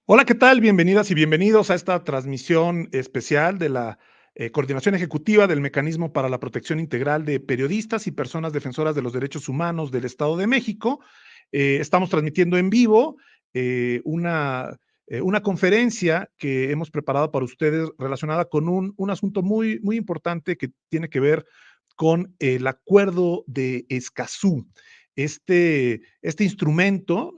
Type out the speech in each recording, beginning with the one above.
Hola, ¿qué tal? Bienvenidas y bienvenidos a esta transmisión especial de la Coordinación Ejecutiva del Mecanismo para la Protección Integral de Periodistas y Personas Defensoras de los Derechos Humanos del Estado de México. Estamos transmitiendo en vivo una conferencia que hemos preparado para ustedes relacionada con un asunto muy importante que tiene que ver con el acuerdo de Escazú. Este instrumento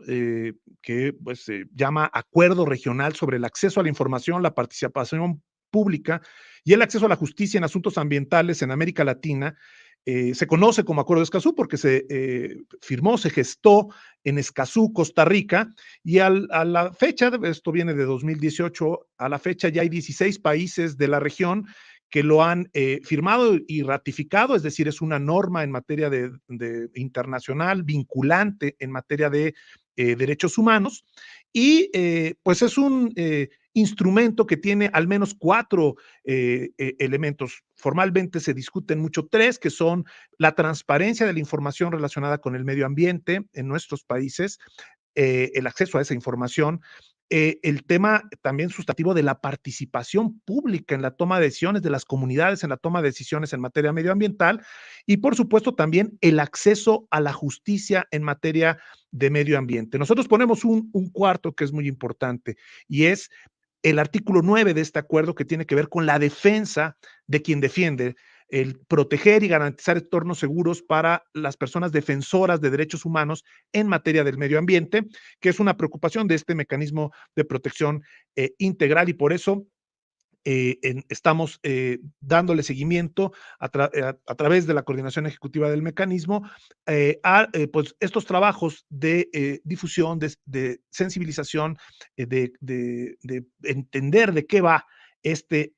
que pues, se llama Acuerdo Regional sobre el Acceso a la Información, la Participación Pública y el Acceso a la Justicia en Asuntos Ambientales en América Latina, se conoce como Acuerdo de Escazú porque se firmó, se gestó en Escazú, Costa Rica, y a la fecha, esto viene de 2018, a la fecha ya hay 16 países de la región que lo han firmado y ratificado, es decir, es una norma en materia de internacional vinculante en materia de derechos humanos, y pues es un instrumento que tiene al menos cuatro elementos. Formalmente se discuten mucho tres, que son la transparencia de la información relacionada con el medio ambiente en nuestros países, el acceso a esa información, el tema también sustantivo de la participación pública en la toma de decisiones de las comunidades, en la toma de decisiones en materia medioambiental, y por supuesto también el acceso a la justicia en materia de medio ambiente. Nosotros ponemos un cuarto que es muy importante, y es el artículo 9 de este acuerdo, que tiene que ver con la defensa de quien defiende, el proteger y garantizar entornos seguros para las personas defensoras de derechos humanos en materia del medio ambiente, que es una preocupación de este mecanismo de protección integral, y por eso estamos dándole seguimiento a través de la coordinación ejecutiva del mecanismo pues estos trabajos de difusión, de sensibilización, de entender de qué va este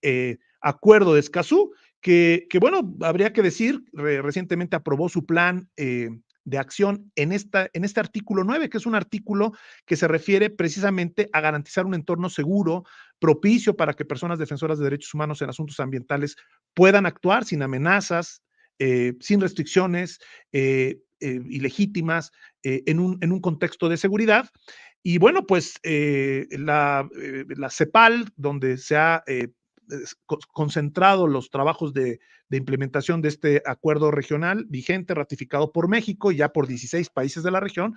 acuerdo de Escazú, que bueno, habría que decir, recientemente aprobó su plan de acción en este artículo 9, que es un artículo que se refiere precisamente a garantizar un entorno seguro, propicio para que personas defensoras de derechos humanos en asuntos ambientales puedan actuar sin amenazas, sin restricciones ilegítimas, en un contexto de seguridad. Y bueno, pues la CEPAL, donde se ha concentrado los trabajos de implementación de este acuerdo regional vigente, ratificado por México y ya por 16 países de la región,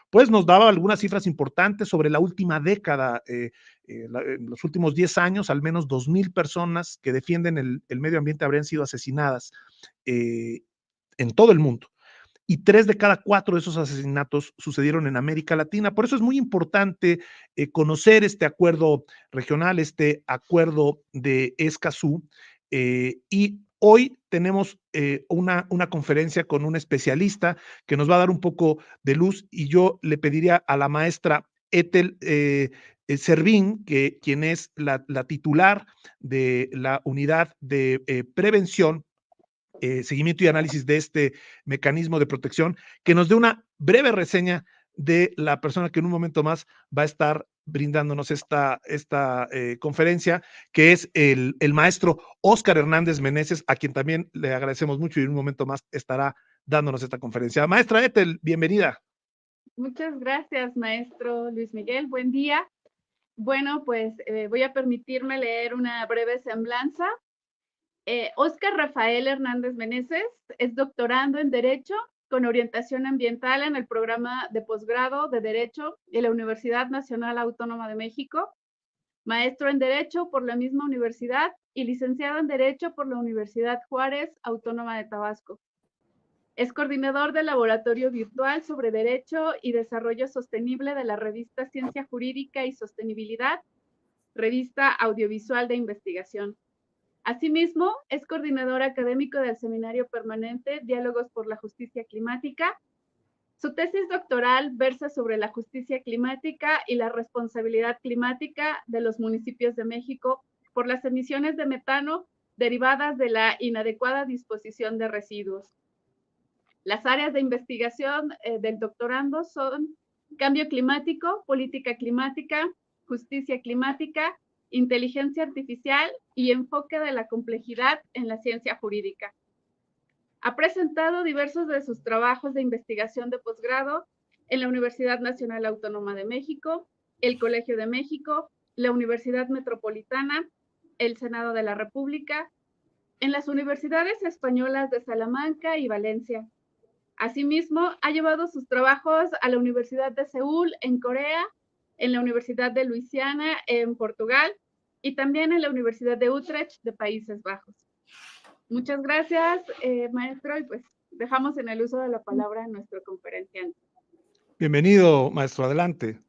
pues nos daba algunas cifras importantes sobre la última década. En los últimos 10 años, al menos 2,000 personas que defienden el medio ambiente habrían sido asesinadas eh, en todo el mundo, y 3 de cada 4 de esos asesinatos sucedieron en América Latina. Por eso es muy importante conocer este acuerdo regional, este acuerdo de Escazú, y hoy tenemos una conferencia con un especialista que nos va a dar un poco de luz, y yo le pediría a la maestra Ethel Servín, quien es la titular de la unidad de prevención, seguimiento y análisis de este mecanismo de protección, que nos dé una breve reseña de la persona que en un momento más va a estar brindándonos esta conferencia, que es el maestro Óscar Hernández Meneses, a quien también le agradecemos mucho y en un momento más estará dándonos esta conferencia. Maestra Ethel, bienvenida. Muchas gracias, maestro Luis Miguel. Buen día. Bueno, pues voy a permitirme leer una breve semblanza. Óscar Rafael Hernández Meneses es doctorando en Derecho con orientación ambiental en el programa de posgrado de Derecho de la Universidad Nacional Autónoma de México, maestro en Derecho por la misma universidad y licenciado en Derecho por la Universidad Juárez Autónoma de Tabasco. Es coordinador del Laboratorio Virtual sobre Derecho y Desarrollo Sostenible de la revista Ciencia Jurídica y Sostenibilidad, revista audiovisual de investigación. Asimismo, es coordinador académico del Seminario Permanente Diálogos por la Justicia Climática. Su tesis doctoral versa sobre la justicia climática y la responsabilidad climática de los municipios de México por las emisiones de metano derivadas de la inadecuada disposición de residuos. Las áreas de investigación del doctorando son cambio climático, política climática, justicia climática, inteligencia artificial y enfoque de la complejidad en la ciencia jurídica. Ha presentado diversos de sus trabajos de investigación de posgrado en la Universidad Nacional Autónoma de México, el Colegio de México, la Universidad Metropolitana, el Senado de la República, en las universidades españolas de Salamanca y Valencia. Asimismo, ha llevado sus trabajos a la Universidad de Seúl, en Corea, en la Universidad de Luisiana, en Portugal, y también en la Universidad de Utrecht, de Países Bajos. Muchas gracias, maestro, y pues dejamos en el uso de la palabra a nuestro conferenciante. Bienvenido, maestro, adelante.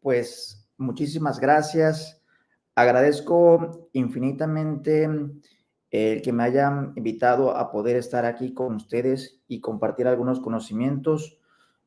Pues muchísimas gracias. Agradezco infinitamente el que me hayan invitado a poder estar aquí con ustedes y compartir algunos conocimientos.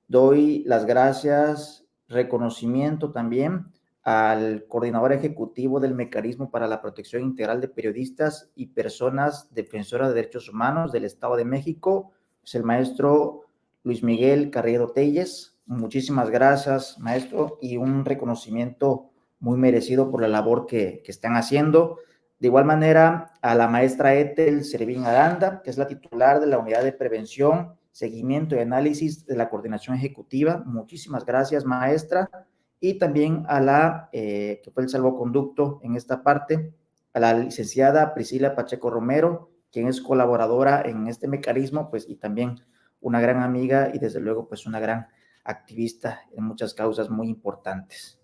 Doy las gracias, reconocimiento también al coordinador ejecutivo del Mecanismo para la Protección Integral de Periodistas y Personas Defensoras de Derechos Humanos del Estado de México, es el maestro Luis Miguel Carrero Telles. Muchísimas gracias, maestro, y un reconocimiento muy merecido por la labor que están haciendo. De igual manera, a la maestra Ethel Servín Aranda, que es la titular de la Unidad de Prevención, Seguimiento y Análisis de la Coordinación Ejecutiva. Muchísimas gracias, maestra. Y también a la que fue el salvoconducto en esta parte, a la licenciada Priscila Pacheco Romero, quien es colaboradora en este mecanismo, pues, y también una gran amiga y desde luego, pues, una gran activista en muchas causas muy importantes.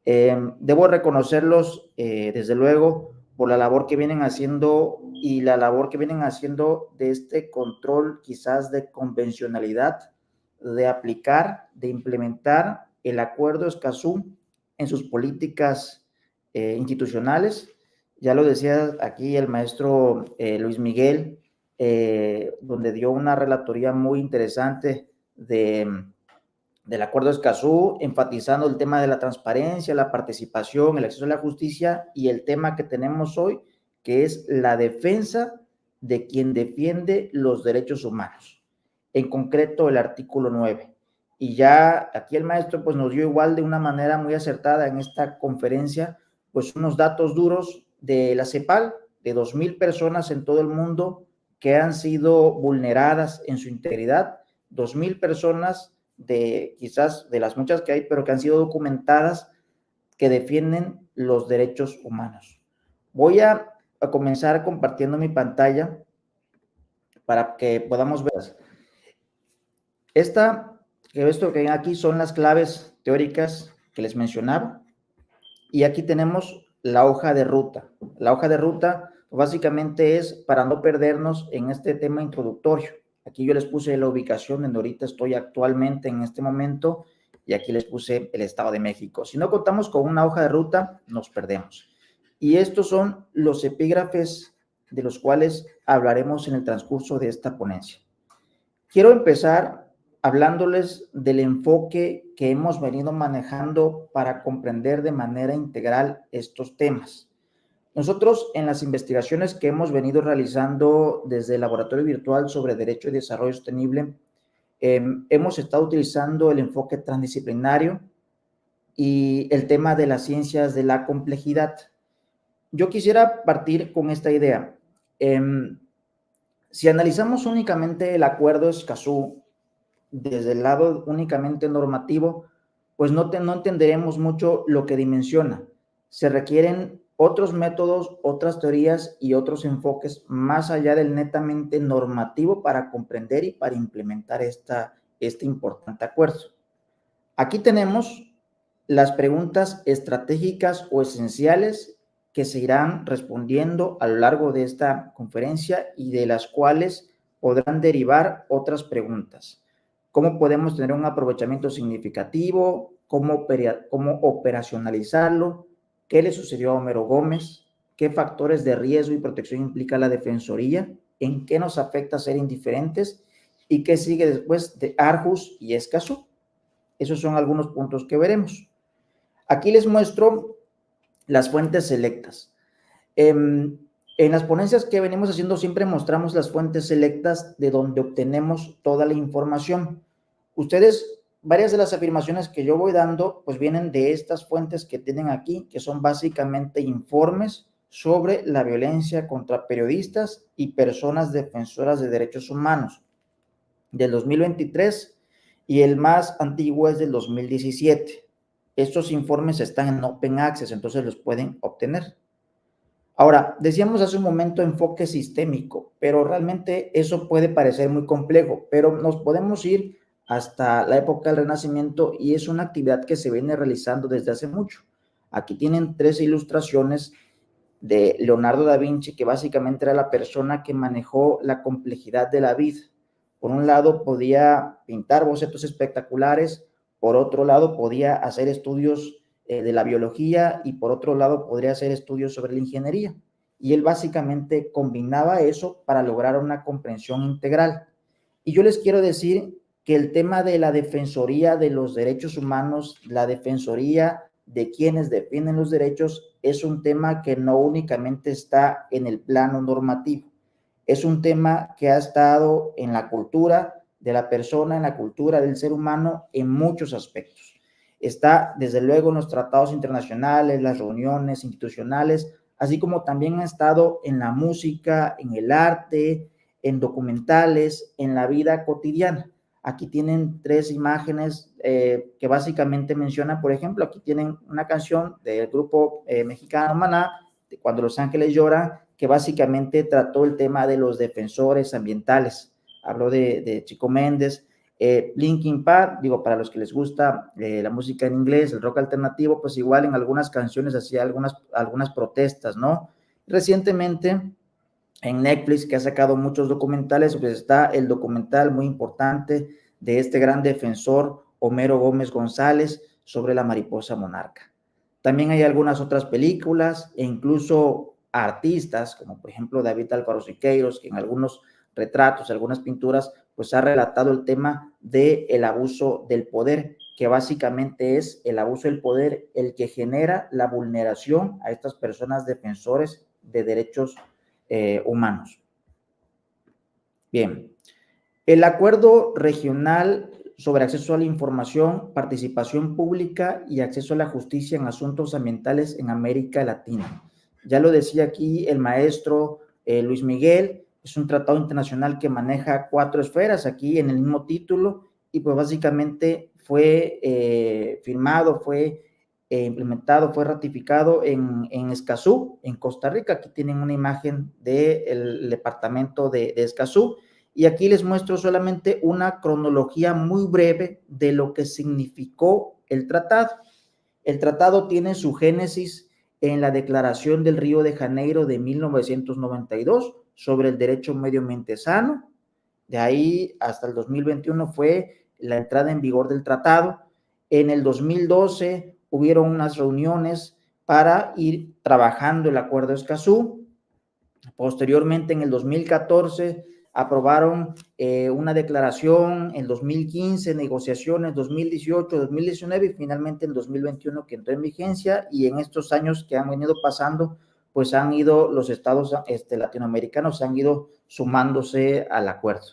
Debo reconocerlos, desde luego, por la labor que vienen haciendo y la labor que vienen haciendo de este control quizás de convencionalidad, de aplicar, de implementar el Acuerdo Escazú en sus políticas institucionales. Ya lo decía aquí el maestro Luis Miguel, donde dio una relatoría muy interesante del Acuerdo Escazú, enfatizando el tema de la transparencia, la participación, el acceso a la justicia y el tema que tenemos hoy, que es la defensa de quien defiende los derechos humanos, en concreto el artículo 9. Y ya aquí el maestro pues nos dio igual de una manera muy acertada en esta conferencia, pues unos datos duros de la CEPAL, de 2,000 personas en todo el mundo que han sido vulneradas en su integridad, 2,000 personas de quizás de las muchas que hay, pero que han sido documentadas, que defienden los derechos humanos. Voy a comenzar compartiendo mi pantalla para que podamos ver. Esto que hay aquí son las claves teóricas que les mencionaba, y aquí tenemos la hoja de ruta. La hoja de ruta básicamente es para no perdernos en este tema introductorio. Aquí yo les puse la ubicación en donde ahorita estoy actualmente en este momento, y aquí les puse el Estado de México. Si no contamos con una hoja de ruta, nos perdemos. Y estos son los epígrafes de los cuales hablaremos en el transcurso de esta ponencia. Quiero empezar hablándoles del enfoque que hemos venido manejando para comprender de manera integral estos temas. Nosotros, en las investigaciones que hemos venido realizando desde el Laboratorio Virtual sobre Derecho y Desarrollo Sostenible, hemos estado utilizando el enfoque transdisciplinario y el tema de las ciencias de la complejidad. Yo quisiera partir con esta idea. Si analizamos únicamente el Acuerdo Escazú desde el lado únicamente normativo, pues no entenderemos mucho lo que dimensiona. Se requieren otros métodos, otras teorías y otros enfoques más allá del netamente normativo para comprender y para implementar este importante acuerdo. Aquí tenemos las preguntas estratégicas o esenciales que se irán respondiendo a lo largo de esta conferencia y de las cuales podrán derivar otras preguntas. ¿Cómo podemos tener un aprovechamiento significativo? ¿Cómo operacionalizarlo? ¿Qué le sucedió a Homero Gómez? ¿Qué factores de riesgo y protección implica la Defensoría? ¿En qué nos afecta ser indiferentes? ¿Y qué sigue después de Aarhus y Escazú? Esos son algunos puntos que veremos. Aquí les muestro las fuentes selectas. En las ponencias que venimos haciendo siempre mostramos las fuentes selectas de donde obtenemos toda la información. Ustedes, varias de las afirmaciones que yo voy dando, pues vienen de estas fuentes que tienen aquí, que son básicamente informes sobre la violencia contra periodistas y personas defensoras de derechos humanos del 2023, y el más antiguo es del 2017. Estos informes están en Open Access, entonces los pueden obtener. Ahora, decíamos hace un momento enfoque sistémico, pero realmente eso puede parecer muy complejo, pero nos podemos ir hasta la época del Renacimiento y es una actividad que se viene realizando desde hace mucho. Aquí tienen 3 ilustraciones de Leonardo da Vinci, que básicamente era la persona que manejó la complejidad de la vida. Por un lado, podía pintar bocetos espectaculares, por otro lado, podía hacer estudios de la biología y por otro lado, podría hacer estudios sobre la ingeniería. Y él básicamente combinaba eso para lograr una comprensión integral. Y yo les quiero decir que el tema de la defensoría de los derechos humanos, la defensoría de quienes defienden los derechos, es un tema que no únicamente está en el plano normativo, es un tema que ha estado en la cultura de la persona, en la cultura del ser humano, en muchos aspectos. Está, desde luego, en los tratados internacionales, las reuniones institucionales, así como también ha estado en la música, en el arte, en documentales, en la vida cotidiana. Aquí tienen 3 imágenes que básicamente mencionan, por ejemplo, aquí tienen una canción del grupo mexicano Maná, de Cuando los Ángeles Lloran, que básicamente trató el tema de los defensores ambientales. Habló de Chico Méndez, Linkin Park, digo, para los que les gusta la música en inglés, el rock alternativo, pues igual en algunas canciones hacía algunas protestas, ¿no? Recientemente en Netflix, que ha sacado muchos documentales, pues está el documental muy importante de este gran defensor Homero Gómez González sobre la mariposa monarca. También hay algunas otras películas e incluso artistas, como por ejemplo David Álvaro Siqueiros, que en algunos retratos, algunas pinturas, pues ha relatado el tema del abuso del poder, que básicamente es el abuso del poder el que genera la vulneración a estas personas defensores de derechos humanos. Bien, el acuerdo regional sobre acceso a la información, participación pública y acceso a la justicia en asuntos ambientales en América Latina. Ya lo decía aquí el maestro Luis Miguel, es un tratado internacional que maneja 4 esferas aquí en el mismo título y pues básicamente fue firmado, fue implementado, fue ratificado en Escazú, en Costa Rica. Aquí tienen una imagen del departamento de Escazú. Y aquí les muestro solamente una cronología muy breve de lo que significó el tratado. El tratado tiene su génesis en la Declaración del Río de Janeiro de 1992 sobre el derecho a un medio ambiente sano. De ahí hasta el 2021 fue la entrada en vigor del tratado. En el 2012 hubieron unas reuniones para ir trabajando el Acuerdo de Escazú. Posteriormente, en el 2014, aprobaron una declaración, en 2015, negociaciones, 2018, 2019 y finalmente en 2021 que entró en vigencia, y en estos años que han venido pasando, pues han ido los estados latinoamericanos, han ido sumándose al acuerdo.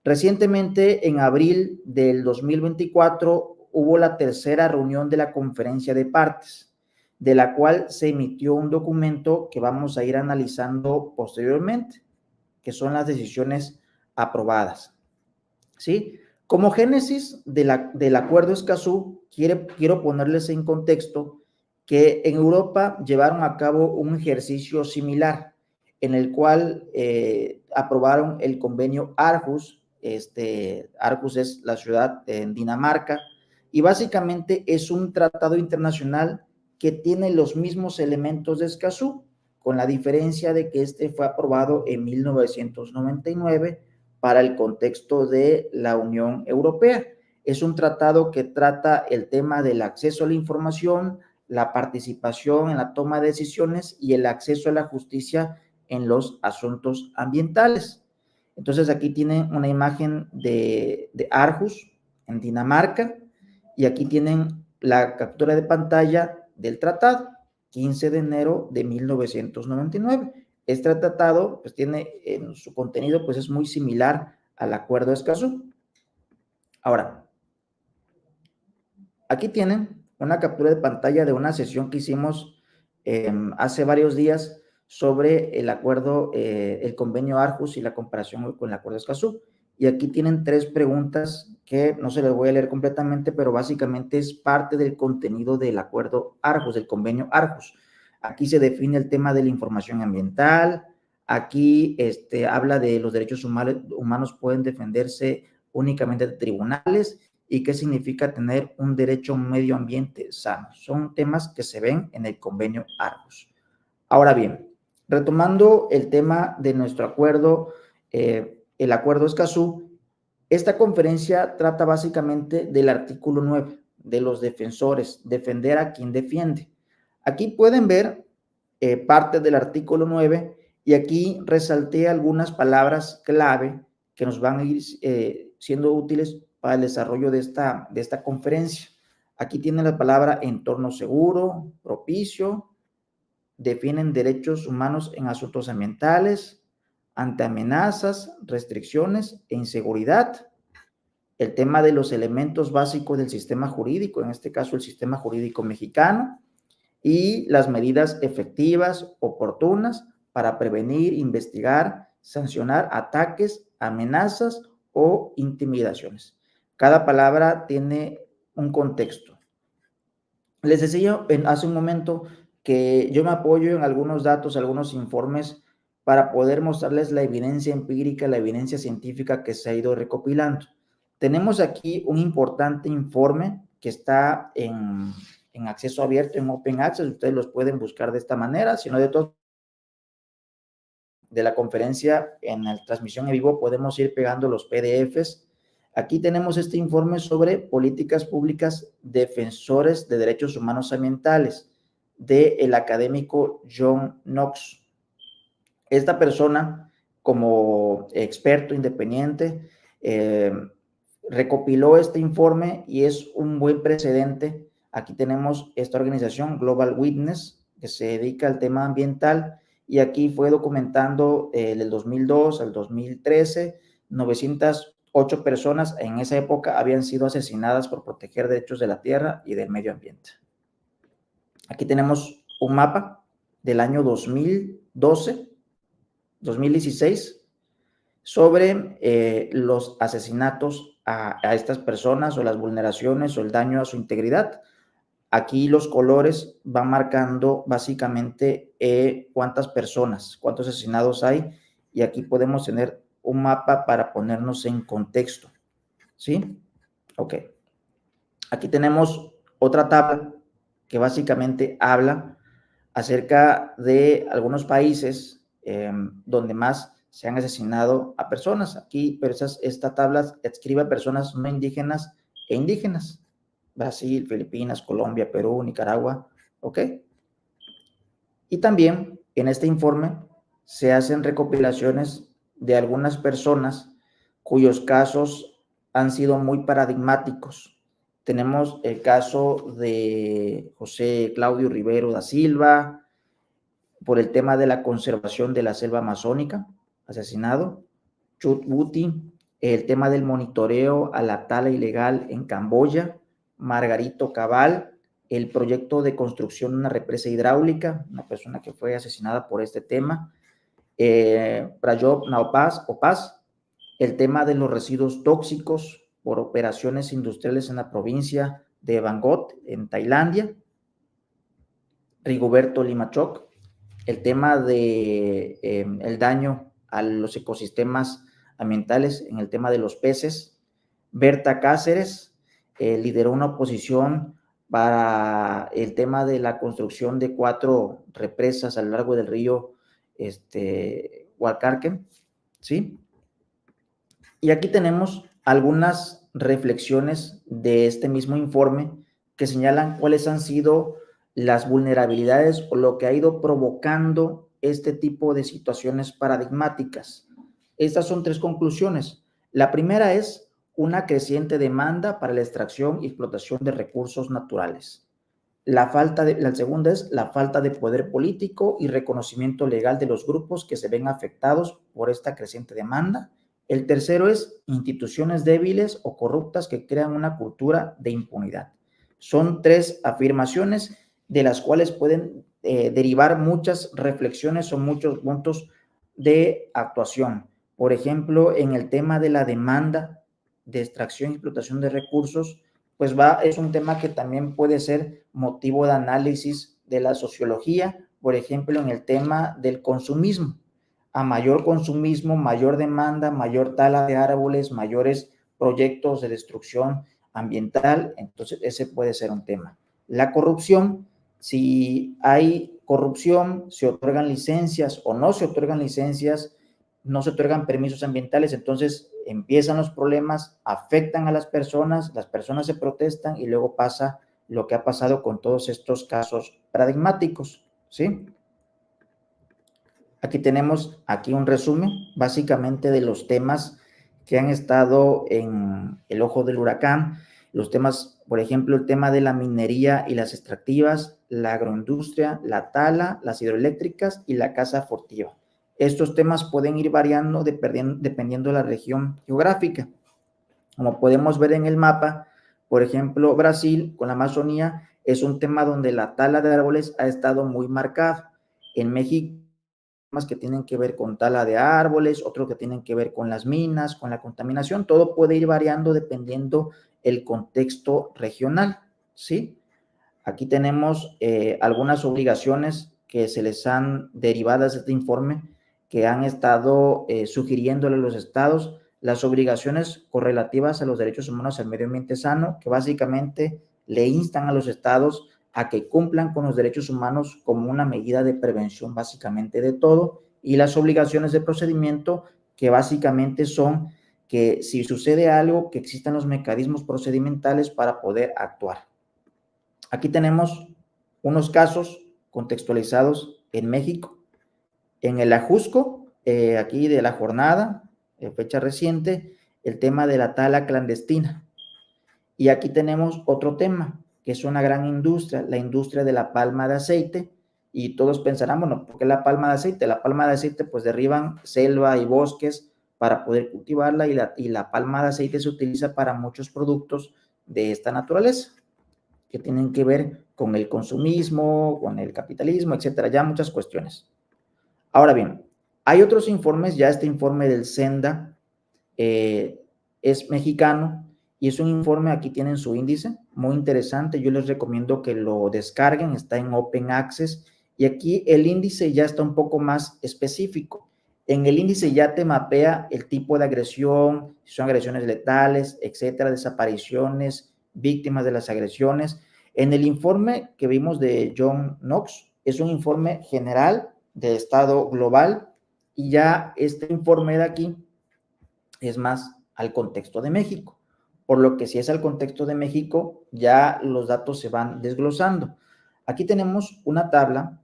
Recientemente, en abril del 2024, hubo la tercera reunión de la conferencia de partes, de la cual se emitió un documento que vamos a ir analizando posteriormente, que son las decisiones aprobadas. ¿Sí? Como génesis del Acuerdo Escazú, quiero ponerles en contexto que en Europa llevaron a cabo un ejercicio similar, en el cual aprobaron el convenio Aarhus. Aarhus es la ciudad en Dinamarca, y básicamente es un tratado internacional que tiene los mismos elementos de Escazú, con la diferencia de que este fue aprobado en 1999 para el contexto de la Unión Europea. Es un tratado que trata el tema del acceso a la información, la participación en la toma de decisiones y el acceso a la justicia en los asuntos ambientales. Entonces aquí tienen una imagen de Aarhus en Dinamarca y aquí tienen la captura de pantalla del tratado, 15 de enero de 1999. Este tratado pues tiene en su contenido pues es muy similar al Acuerdo de Escazú. Ahora, aquí tienen una captura de pantalla de una sesión que hicimos hace varios días sobre el acuerdo, el convenio Aarhus y la comparación con el Acuerdo de Escazú. y aquí tienen 3 preguntas que no se las voy a leer completamente, pero básicamente es parte del contenido del acuerdo Aarhus, del convenio Aarhus. Aquí se define el tema de la información ambiental, aquí habla de los derechos humanos pueden defenderse únicamente de tribunales y qué significa tener un derecho a un medio ambiente sano. Son temas que se ven en el convenio Aarhus. Ahora bien, retomando el tema de nuestro acuerdo, el acuerdo Escazú, esta conferencia trata básicamente del artículo 9, de los defensores, defender a quien defiende. Aquí pueden ver parte del artículo 9 y aquí resalté algunas palabras clave que nos van a ir siendo útiles para el desarrollo de esta conferencia. Aquí tienen la palabra entorno seguro, propicio, definen derechos humanos en asuntos ambientales, ante amenazas, restricciones e inseguridad, el tema de los elementos básicos del sistema jurídico, en este caso el sistema jurídico mexicano, y las medidas efectivas, oportunas para prevenir, investigar, sancionar ataques, amenazas o intimidaciones. Cada palabra tiene un contexto. Les decía hace un momento que yo me apoyo en algunos datos, algunos informes para poder mostrarles la evidencia empírica, la evidencia científica que se ha ido recopilando. Tenemos aquí un importante informe que está en acceso abierto, en Open Access, ustedes los pueden buscar de esta manera, si no de la conferencia en la transmisión en vivo podemos ir pegando los PDFs. Aquí tenemos este informe sobre políticas públicas defensores de derechos humanos ambientales del académico John Knox. Esta persona, como experto independiente, recopiló este informe y es un buen precedente. Aquí tenemos esta organización, Global Witness, que se dedica al tema ambiental, y aquí fue documentando del 2002 al 2013, 908 personas en esa época habían sido asesinadas por proteger derechos de la tierra y del medio ambiente. Aquí tenemos un mapa del año 2012, 2016, sobre los asesinatos a estas personas o las vulneraciones o el daño a su integridad. Aquí los colores van marcando básicamente cuántas personas, cuántos asesinados hay, y aquí podemos tener un mapa para ponernos en contexto, ¿sí? Ok. Aquí tenemos otra tabla que básicamente habla acerca de algunos países donde más se han asesinado a personas. Aquí, pero esta tabla describe a personas no indígenas e indígenas. Brasil, Filipinas, Colombia, Perú, Nicaragua, ¿ok? Y también en este informe se hacen recopilaciones de algunas personas cuyos casos han sido muy paradigmáticos. Tenemos el caso de José Claudio Rivero da Silva, por el tema de la conservación de la selva amazónica, asesinado. Chut Buti, el tema del monitoreo a la tala ilegal en Camboya. Margarito Cabal, el proyecto de construcción de una represa hidráulica, una persona que fue asesinada por este tema. Prayop Opaz, el tema de los residuos tóxicos por operaciones industriales en la provincia de Bangot, en Tailandia. Rigoberto Limachoc, el tema de el daño a los ecosistemas ambientales en el tema de los peces. Berta Cáceres lideró una oposición para el tema de la construcción de 4 represas a lo largo del río Hualcarquen, ¿sí? Y aquí tenemos algunas reflexiones de este mismo informe que señalan cuáles han sido las vulnerabilidades o lo que ha ido provocando este tipo de situaciones paradigmáticas. Estas son 3 conclusiones. La primera es una creciente demanda para la extracción y explotación de recursos naturales. La segunda es la falta de poder político y reconocimiento legal de los grupos que se ven afectados por esta creciente demanda. El tercero es instituciones débiles o corruptas que crean una cultura de impunidad. Son 3 afirmaciones de las cuales pueden derivar muchas reflexiones o muchos puntos de actuación. Por ejemplo, en el tema de la demanda de extracción y explotación de recursos, pues es un tema que también puede ser motivo de análisis de la sociología, por ejemplo, en el tema del consumismo. A mayor consumismo, mayor demanda, mayor tala de árboles, mayores proyectos de destrucción ambiental, entonces ese puede ser un tema. La corrupción, si hay corrupción, se otorgan licencias o no se otorgan licencias, no se otorgan permisos ambientales, entonces empiezan los problemas, afectan a las personas se protestan y luego pasa lo que ha pasado con todos estos casos paradigmáticos, ¿sí? Aquí tenemos un resumen básicamente de los temas que han estado en el ojo del huracán. Los temas, por ejemplo, el tema de la minería y las extractivas, la agroindustria, la tala, las hidroeléctricas y la caza furtiva. Estos temas pueden ir variando dependiendo de la región geográfica. Como podemos ver en el mapa, por ejemplo, Brasil con la Amazonía es un tema donde la tala de árboles ha estado muy marcada. En México, temas que tienen que ver con tala de árboles, otros que tienen que ver con las minas, con la contaminación, todo puede ir variando dependiendo el contexto regional, ¿sí? Aquí tenemos algunas obligaciones que se les han derivadas de este informe que han estado sugiriéndole a los estados, las obligaciones correlativas a los derechos humanos al medio ambiente sano, que básicamente le instan a los estados a que cumplan con los derechos humanos como una medida de prevención básicamente de todo, y las obligaciones de procedimiento, que básicamente son que si sucede algo, que existan los mecanismos procedimentales para poder actuar. Aquí tenemos unos casos contextualizados en México. En el Ajusco, aquí de la jornada, fecha reciente, el tema de la tala clandestina. Y aquí tenemos otro tema, que es una gran industria, la industria de la palma de aceite. Y todos pensarán, bueno, ¿por qué la palma de aceite? La palma de aceite, pues derriban selva y bosques para poder cultivarla, y la palma de aceite se utiliza para muchos productos de esta naturaleza, que tienen que ver con el consumismo, con el capitalismo, etcétera, ya muchas cuestiones. Ahora bien, hay otros informes, ya este informe del Senda es mexicano y es un informe, aquí tienen su índice, muy interesante, yo les recomiendo que lo descarguen, está en Open Access, y aquí el índice ya está un poco más específico. En el índice ya te mapea el tipo de agresión, si son agresiones letales, etcétera, desapariciones, víctimas de las agresiones. En el informe que vimos de John Knox, es un informe general de estado global, y ya este informe de aquí es más al contexto de México, por lo que si es al contexto de México, ya los datos se van desglosando. Aquí tenemos una tabla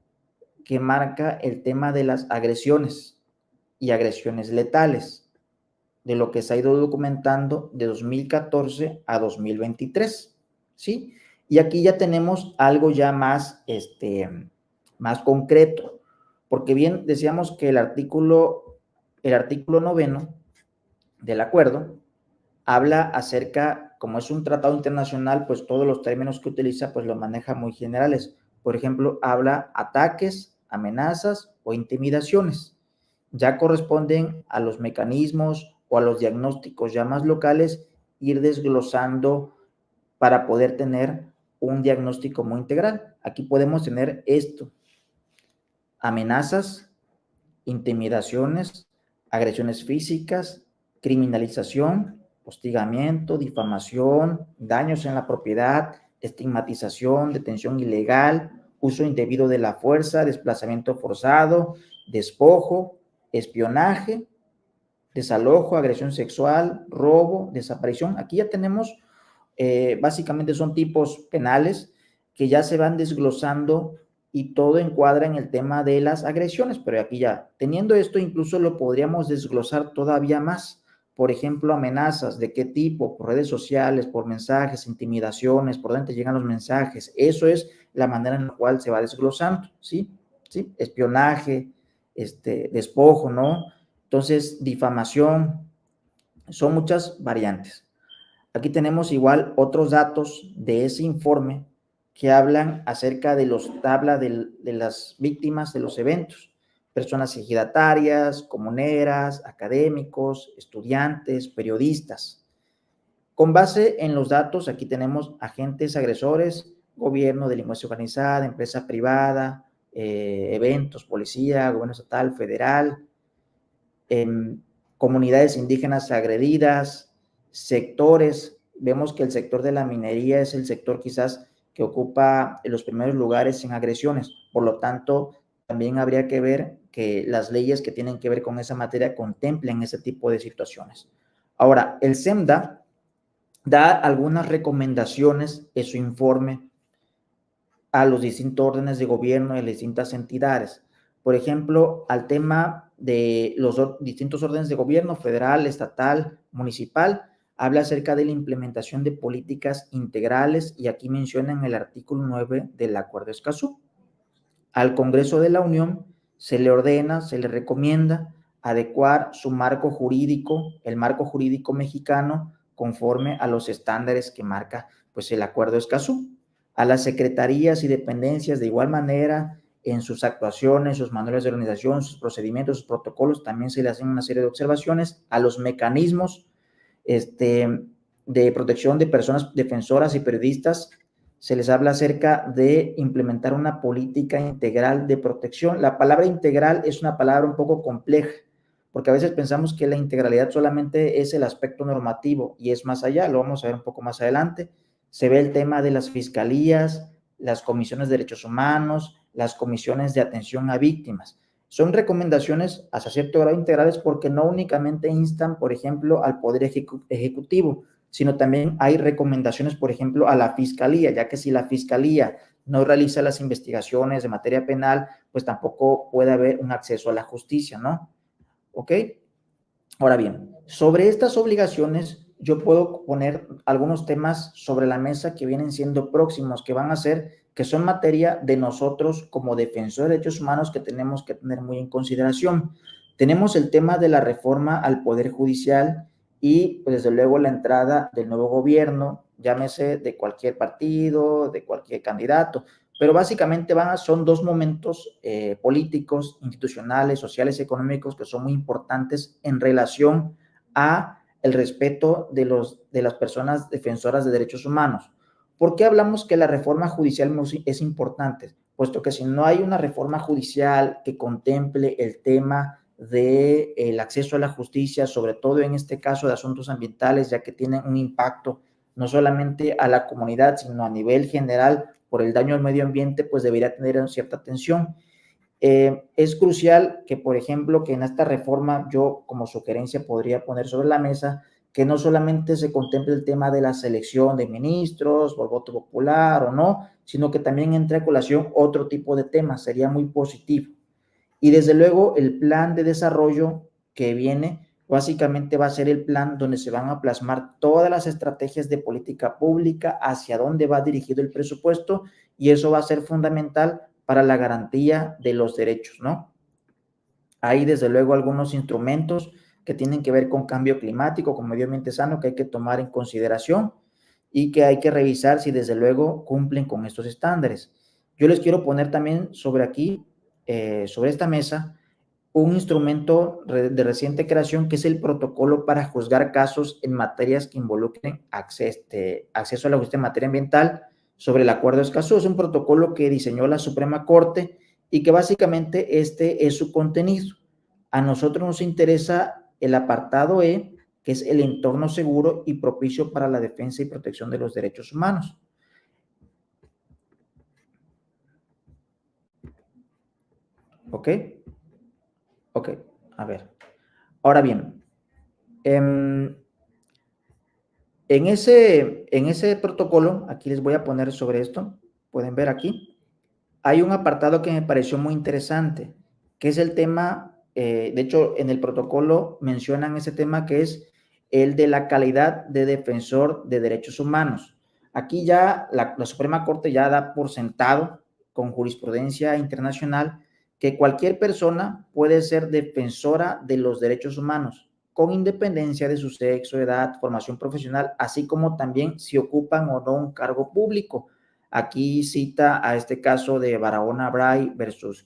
que marca el tema de las agresiones y agresiones letales, de lo que se ha ido documentando de 2014 a 2023, ¿sí? Y aquí ya tenemos algo ya más, más concreto, porque bien decíamos que el artículo 9 del acuerdo habla acerca, como es un tratado internacional, pues todos los términos que utiliza, pues lo maneja muy generales. Por ejemplo, habla ataques, amenazas o intimidaciones. Ya corresponden a los mecanismos o a los diagnósticos ya más locales ir desglosando para poder tener un diagnóstico muy integral. Aquí podemos tener esto: amenazas, intimidaciones, agresiones físicas, criminalización, hostigamiento, difamación, daños en la propiedad, estigmatización, detención ilegal, uso indebido de la fuerza, desplazamiento forzado, despojo, espionaje, desalojo, agresión sexual, robo, desaparición. Aquí ya tenemos, básicamente son tipos penales que ya se van desglosando y todo encuadra en el tema de las agresiones, pero aquí ya, teniendo esto, incluso lo podríamos desglosar todavía más. Por ejemplo, amenazas, ¿de qué tipo? Por redes sociales, por mensajes, intimidaciones, por dónde llegan los mensajes. Eso es la manera en la cual se va desglosando, ¿sí? ¿Sí? Espionaje, despojo, ¿no? Entonces, difamación, son muchas variantes. Aquí tenemos igual otros datos de ese informe que hablan acerca de los tablas de las víctimas de los eventos. personas ejidatarias, comuneras, académicos, estudiantes, periodistas. Con base en los datos, aquí tenemos agentes agresores, gobierno, delincuencia organizada, empresa privada, eventos, policía, gobierno estatal, federal, comunidades indígenas agredidas, sectores. Vemos que el sector de la minería es el sector quizás que ocupa los primeros lugares en agresiones. Por lo tanto, también habría que ver que las leyes que tienen que ver con esa materia contemplen ese tipo de situaciones. Ahora, el SEMDA da algunas recomendaciones en su informe a los distintos órdenes de gobierno y a las distintas entidades. Por ejemplo, al tema de los distintos órdenes de gobierno, federal, estatal, municipal, habla acerca de la implementación de políticas integrales y aquí mencionan el artículo 9 del Acuerdo de Escazú. Al Congreso de la Unión se le ordena, se le recomienda adecuar su marco jurídico, el marco jurídico mexicano, conforme a los estándares que marca pues, el Acuerdo de Escazú. A las secretarías y dependencias, de igual manera, en sus actuaciones, sus manuales de organización, sus procedimientos, sus protocolos, también se le hacen una serie de observaciones. A los mecanismos de protección de personas defensoras y periodistas, se les habla acerca de implementar una política integral de protección. La palabra integral es una palabra un poco compleja, porque a veces pensamos que la integralidad solamente es el aspecto normativo y es más allá, lo vamos a ver un poco más adelante. Se ve el tema de las fiscalías, las comisiones de derechos humanos, las comisiones de atención a víctimas. Son recomendaciones hasta cierto grado integrales porque no únicamente instan, por ejemplo, al Poder Ejecutivo, sino también hay recomendaciones, por ejemplo, a la Fiscalía, ya que si la Fiscalía no realiza las investigaciones de materia penal, pues tampoco puede haber un acceso a la justicia, ¿no? ¿Ok? Ahora bien, sobre estas obligaciones, yo puedo poner algunos temas sobre la mesa que vienen siendo próximos, que van a ser, que son materia de nosotros como defensores de derechos humanos que tenemos que tener muy en consideración. Tenemos el tema de la reforma al Poder Judicial y, pues, desde luego, la entrada del nuevo gobierno, llámese de cualquier partido, de cualquier candidato, pero básicamente son dos momentos políticos, institucionales, sociales y económicos que son muy importantes en relación a el respeto de las personas defensoras de derechos humanos. ¿Por qué hablamos que la reforma judicial es importante? Puesto que si no hay una reforma judicial que contemple el tema del acceso a la justicia, sobre todo en este caso de asuntos ambientales, ya que tienen un impacto no solamente a la comunidad, sino a nivel general por el daño al medio ambiente, pues debería tener cierta atención. Es crucial que, por ejemplo, que en esta reforma yo como sugerencia podría poner sobre la mesa que no solamente se contemple el tema de la selección de ministros por voto popular o no, sino que también entre a colación otro tipo de temas, sería muy positivo. Y desde luego el plan de desarrollo que viene básicamente va a ser el plan donde se van a plasmar todas las estrategias de política pública, hacia dónde va dirigido el presupuesto, y eso va a ser fundamental para la garantía de los derechos, ¿no? Hay desde luego algunos instrumentos que tienen que ver con cambio climático, con medio ambiente sano, que hay que tomar en consideración y que hay que revisar si desde luego cumplen con estos estándares. Yo les quiero poner también sobre aquí, sobre esta mesa, un instrumento de reciente creación que es el protocolo para juzgar casos en materias que involucren acceso a la justicia en materia ambiental sobre el Acuerdo de Escazú. Es un protocolo que diseñó la Suprema Corte y que básicamente este es su contenido. A nosotros nos interesa el apartado E, que es el entorno seguro y propicio para la defensa y protección de los derechos humanos. ¿Ok? Ok, a ver. Ahora bien, en ese protocolo, aquí les voy a poner sobre esto, pueden ver aquí, hay un apartado que me pareció muy interesante, que es el tema, de hecho, en el protocolo mencionan ese tema que es el de la calidad de defensor de derechos humanos. Aquí ya la Suprema Corte ya da por sentado, con jurisprudencia internacional, que cualquier persona puede ser defensora de los derechos humanos, con independencia de su sexo, edad, formación profesional, así como también si ocupan o no un cargo público. Aquí cita a este caso de Barahona Bray versus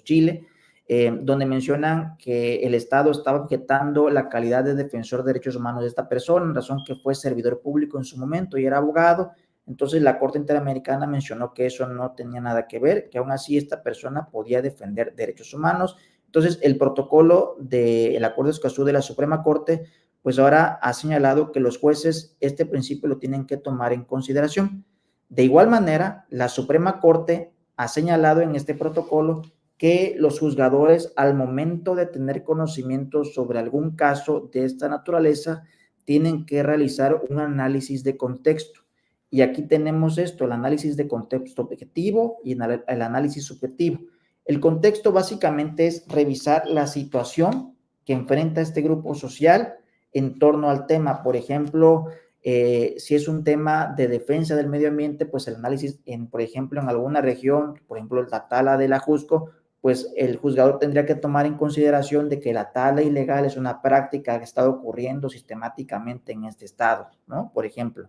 Chile, donde mencionan que el Estado estaba objetando la calidad de defensor de derechos humanos de esta persona, en razón que fue servidor público en su momento y era abogado. Entonces la Corte Interamericana mencionó que eso no tenía nada que ver, que aún así esta persona podía defender derechos humanos. Entonces el protocolo del Acuerdo de Escazú de la Suprema Corte, pues ahora ha señalado que los jueces este principio lo tienen que tomar en consideración. De igual manera, la Suprema Corte ha señalado en este protocolo que los juzgadores, al momento de tener conocimiento sobre algún caso de esta naturaleza, tienen que realizar un análisis de contexto. Y aquí tenemos esto, el análisis de contexto objetivo y el análisis subjetivo. El contexto básicamente es revisar la situación que enfrenta este grupo social en torno al tema. Por ejemplo, si es un tema de defensa del medio ambiente, pues el análisis, por ejemplo, en alguna región, por ejemplo, la tala de la Jusco, pues el juzgador tendría que tomar en consideración de que la tala ilegal es una práctica que ha estado ocurriendo sistemáticamente en este estado, ¿no? Por ejemplo,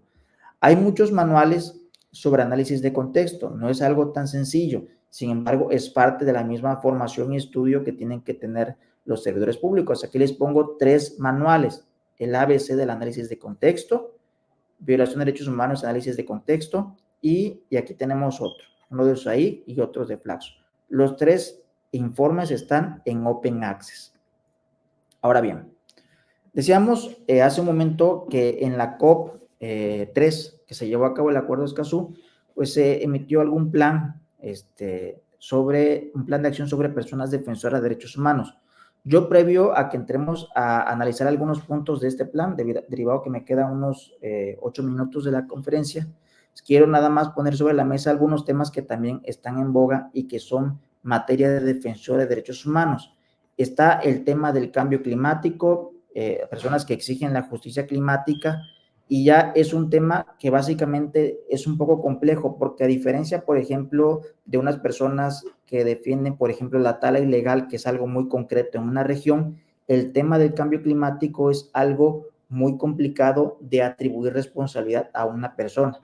hay muchos manuales sobre análisis de contexto, no es algo tan sencillo, sin embargo, es parte de la misma formación y estudio que tienen que tener los servidores públicos. Aquí les pongo 3 manuales, el ABC del análisis de contexto, violación de derechos humanos, análisis de contexto, y aquí tenemos otro, uno de esos ahí y otros de Flaxo. Los 3 informes están en Open Access. Ahora bien, decíamos hace un momento que en la COP 3, que se llevó a cabo el Acuerdo de Escazú, pues se emitió algún plan, sobre un plan de acción sobre personas defensoras de derechos humanos. Yo, previo a que entremos a analizar algunos puntos de este plan, derivado que me quedan unos 8 minutos de la conferencia, quiero nada más poner sobre la mesa algunos temas que también están en boga y que son materia de defensor de derechos humanos. Está el tema del cambio climático, personas que exigen la justicia climática, y ya es un tema que básicamente es un poco complejo, porque a diferencia, por ejemplo, de unas personas que defienden, por ejemplo, la tala ilegal, que es algo muy concreto en una región, el tema del cambio climático es algo muy complicado de atribuir responsabilidad a una persona,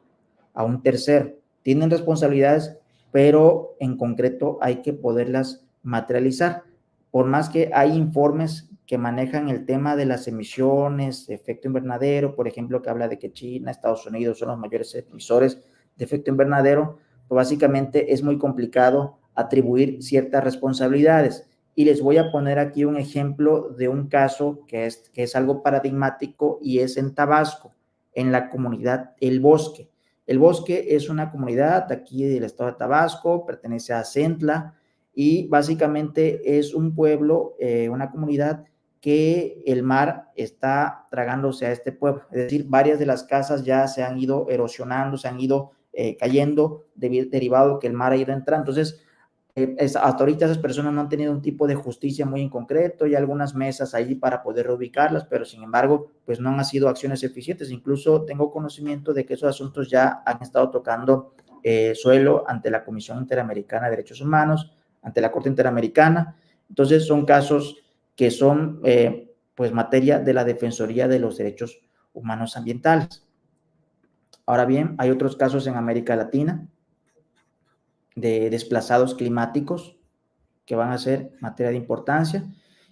a un tercero. Tienen responsabilidades, pero en concreto hay que poderlas materializar. Por más que hay informes que manejan el tema de las emisiones de efecto invernadero, por ejemplo, que habla de que China, Estados Unidos son los mayores emisores de efecto invernadero, pues básicamente es muy complicado atribuir ciertas responsabilidades. Y les voy a poner aquí un ejemplo de un caso que es algo paradigmático, y es en Tabasco, en la comunidad El Bosque. El Bosque es una comunidad aquí del estado de Tabasco, pertenece a Centla, y básicamente es un pueblo, una comunidad que el mar está tragándose a este pueblo. Es decir, varias de las casas ya se han ido erosionando, se han ido cayendo, derivado que el mar ha ido entrando. Entonces, hasta ahorita esas personas no han tenido un tipo de justicia muy en concreto, y algunas mesas ahí para poder reubicarlas, pero sin embargo, pues no han sido acciones eficientes. Incluso tengo conocimiento de que esos asuntos ya han estado tocando suelo ante la Comisión Interamericana de Derechos Humanos, ante la Corte Interamericana. Entonces, son casos que son pues materia de la Defensoría de los Derechos Humanos Ambientales. Ahora bien, hay otros casos en América Latina de desplazados climáticos que van a ser materia de importancia.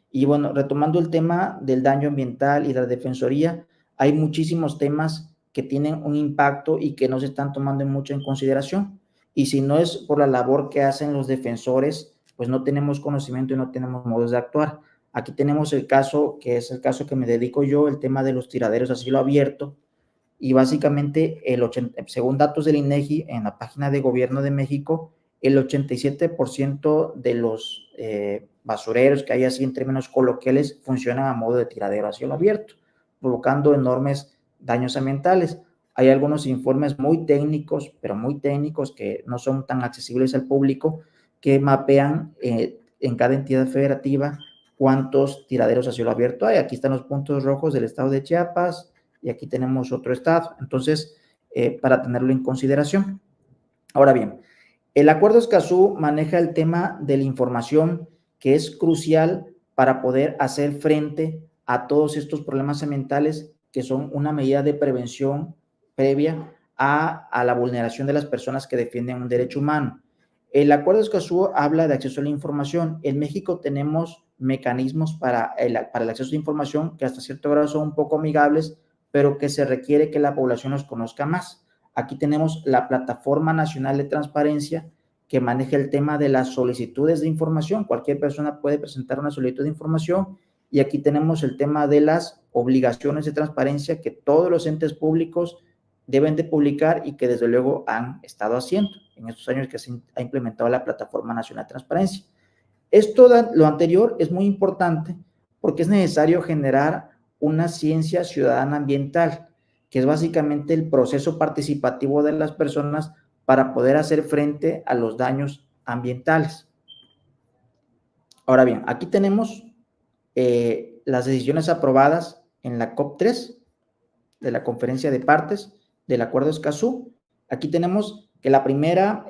Y bueno, retomando el tema del daño ambiental y de la defensoría, hay muchísimos temas que tienen un impacto y que no se están tomando mucho en consideración. Y si no es por la labor que hacen los defensores, pues no tenemos conocimiento y no tenemos modos de actuar. Aquí tenemos el caso, que es el caso que me dedico yo, el tema de los tiraderos a cielo abierto, y básicamente según datos del INEGI, en la página de Gobierno de México, el 87% de los basureros que hay así en términos coloquiales funcionan a modo de tiradero a cielo abierto, provocando enormes daños ambientales. Hay algunos informes muy técnicos, pero muy técnicos, que no son tan accesibles al público, que mapean en cada entidad federativa cuántos tiraderos a cielo abierto hay. Aquí están los puntos rojos del estado de Chiapas, y aquí tenemos otro estado. Entonces, para tenerlo en consideración. Ahora bien, el Acuerdo Escazú maneja el tema de la información, que es crucial para poder hacer frente a todos estos problemas ambientales, que son una medida de prevención previa a la vulneración de las personas que defienden un derecho humano. El Acuerdo de Escazú habla de acceso a la información. En México tenemos mecanismos para el acceso a la información que hasta cierto grado son un poco amigables, pero que se requiere que la población los conozca más. Aquí tenemos la Plataforma Nacional de Transparencia, que maneja el tema de las solicitudes de información. Cualquier persona puede presentar una solicitud de información, y aquí tenemos el tema de las obligaciones de transparencia que todos los entes públicos deben de publicar y que desde luego han estado haciendo en estos años que se ha implementado la Plataforma Nacional de Transparencia. Lo anterior es muy importante porque es necesario generar una ciencia ciudadana ambiental, que es básicamente el proceso participativo de las personas para poder hacer frente a los daños ambientales. Ahora bien, aquí tenemos las decisiones aprobadas en la COP3 de la Conferencia de Partes del Acuerdo de Escazú. Aquí tenemos que la primera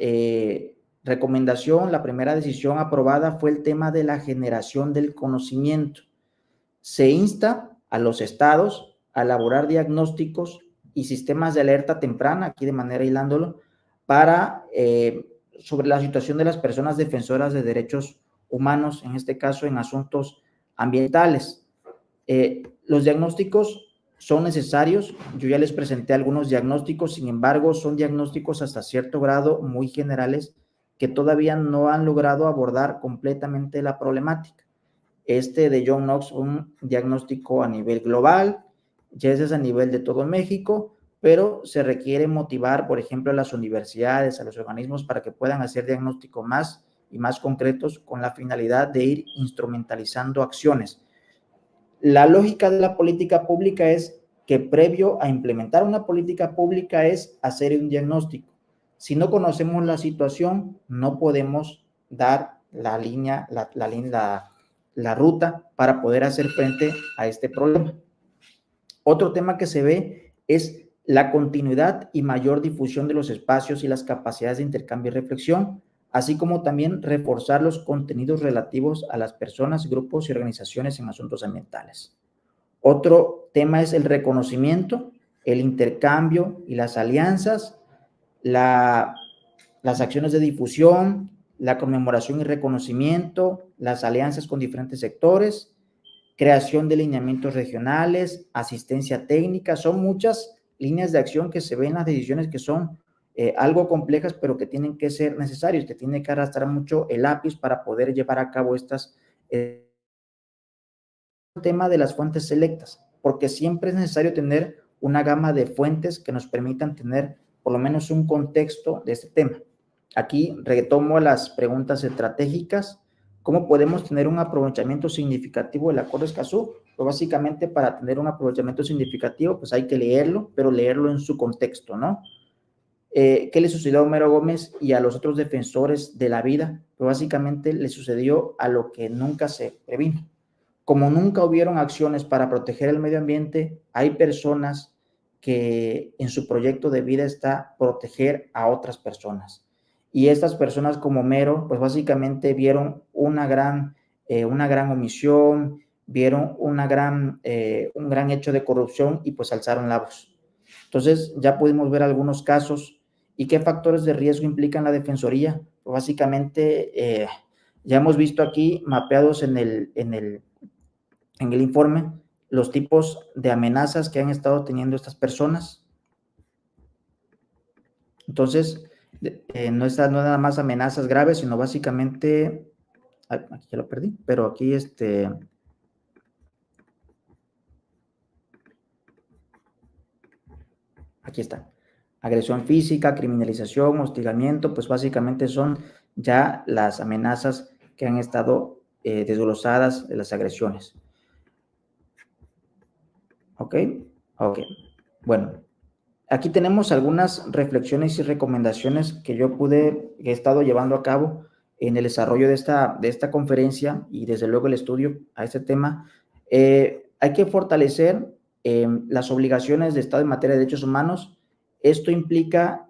recomendación, la primera decisión aprobada fue el tema de la generación del conocimiento. Se insta a los estados a elaborar diagnósticos y sistemas de alerta temprana, aquí de manera hilándolo, sobre la situación de las personas defensoras de derechos humanos, en este caso en asuntos ambientales. Los diagnósticos son necesarios. Yo ya les presenté algunos diagnósticos, sin embargo, son diagnósticos hasta cierto grado muy generales que todavía no han logrado abordar completamente la problemática. Este de John Knox, un diagnóstico a nivel global, ya ese es a nivel de todo México, pero se requiere motivar, por ejemplo, a las universidades, a los organismos para que puedan hacer diagnósticos más y más concretos con la finalidad de ir instrumentalizando acciones. La lógica de la política pública es que previo a implementar una política pública es hacer un diagnóstico. Si no conocemos la situación, no podemos dar la ruta para poder hacer frente a este problema. Otro tema que se ve es la continuidad y mayor difusión de los espacios y las capacidades de intercambio y reflexión, así como también reforzar los contenidos relativos a las personas, grupos y organizaciones en asuntos ambientales. Otro tema es el reconocimiento, el intercambio y las alianzas, las acciones de difusión, la conmemoración y reconocimiento, las alianzas con diferentes sectores, creación de lineamientos regionales, asistencia técnica. Son muchas líneas de acción que se ven en las decisiones que son algo complejas, pero que tienen que ser necesarios, que tiene que arrastrar mucho el lápiz para poder llevar a cabo estas. El tema de las fuentes selectas, porque siempre es necesario tener una gama de fuentes que nos permitan tener por lo menos un contexto de este tema. Aquí retomo las preguntas estratégicas. ¿Cómo podemos tener un aprovechamiento significativo del Acuerdo de Escazú? Pues básicamente para tener un aprovechamiento significativo, pues hay que leerlo, pero leerlo en su contexto, ¿no? ¿Qué le sucedió a Homero Gómez y a los otros defensores de la vida? Pues básicamente le sucedió a lo que nunca se previno. Como nunca hubieron acciones para proteger el medio ambiente, hay personas que en su proyecto de vida está proteger a otras personas. Y estas personas como Homero, pues básicamente vieron una gran omisión, vieron un gran hecho de corrupción y pues alzaron la voz. Entonces ya pudimos ver algunos casos. ¿Y qué factores de riesgo implican la defensoría? Pues básicamente ya hemos visto aquí mapeados en el informe los tipos de amenazas que han estado teniendo estas personas. Entonces, no nada más amenazas graves, sino básicamente, aquí ya lo perdí, pero aquí aquí está. Agresión física, criminalización, hostigamiento, pues básicamente son ya las amenazas que han estado desglosadas de las agresiones. ¿Ok? Ok. Bueno, aquí tenemos algunas reflexiones y recomendaciones que he estado llevando a cabo en el desarrollo de esta conferencia y desde luego el estudio a este tema. Hay que fortalecer las obligaciones de Estado en materia de derechos humanos. Esto implica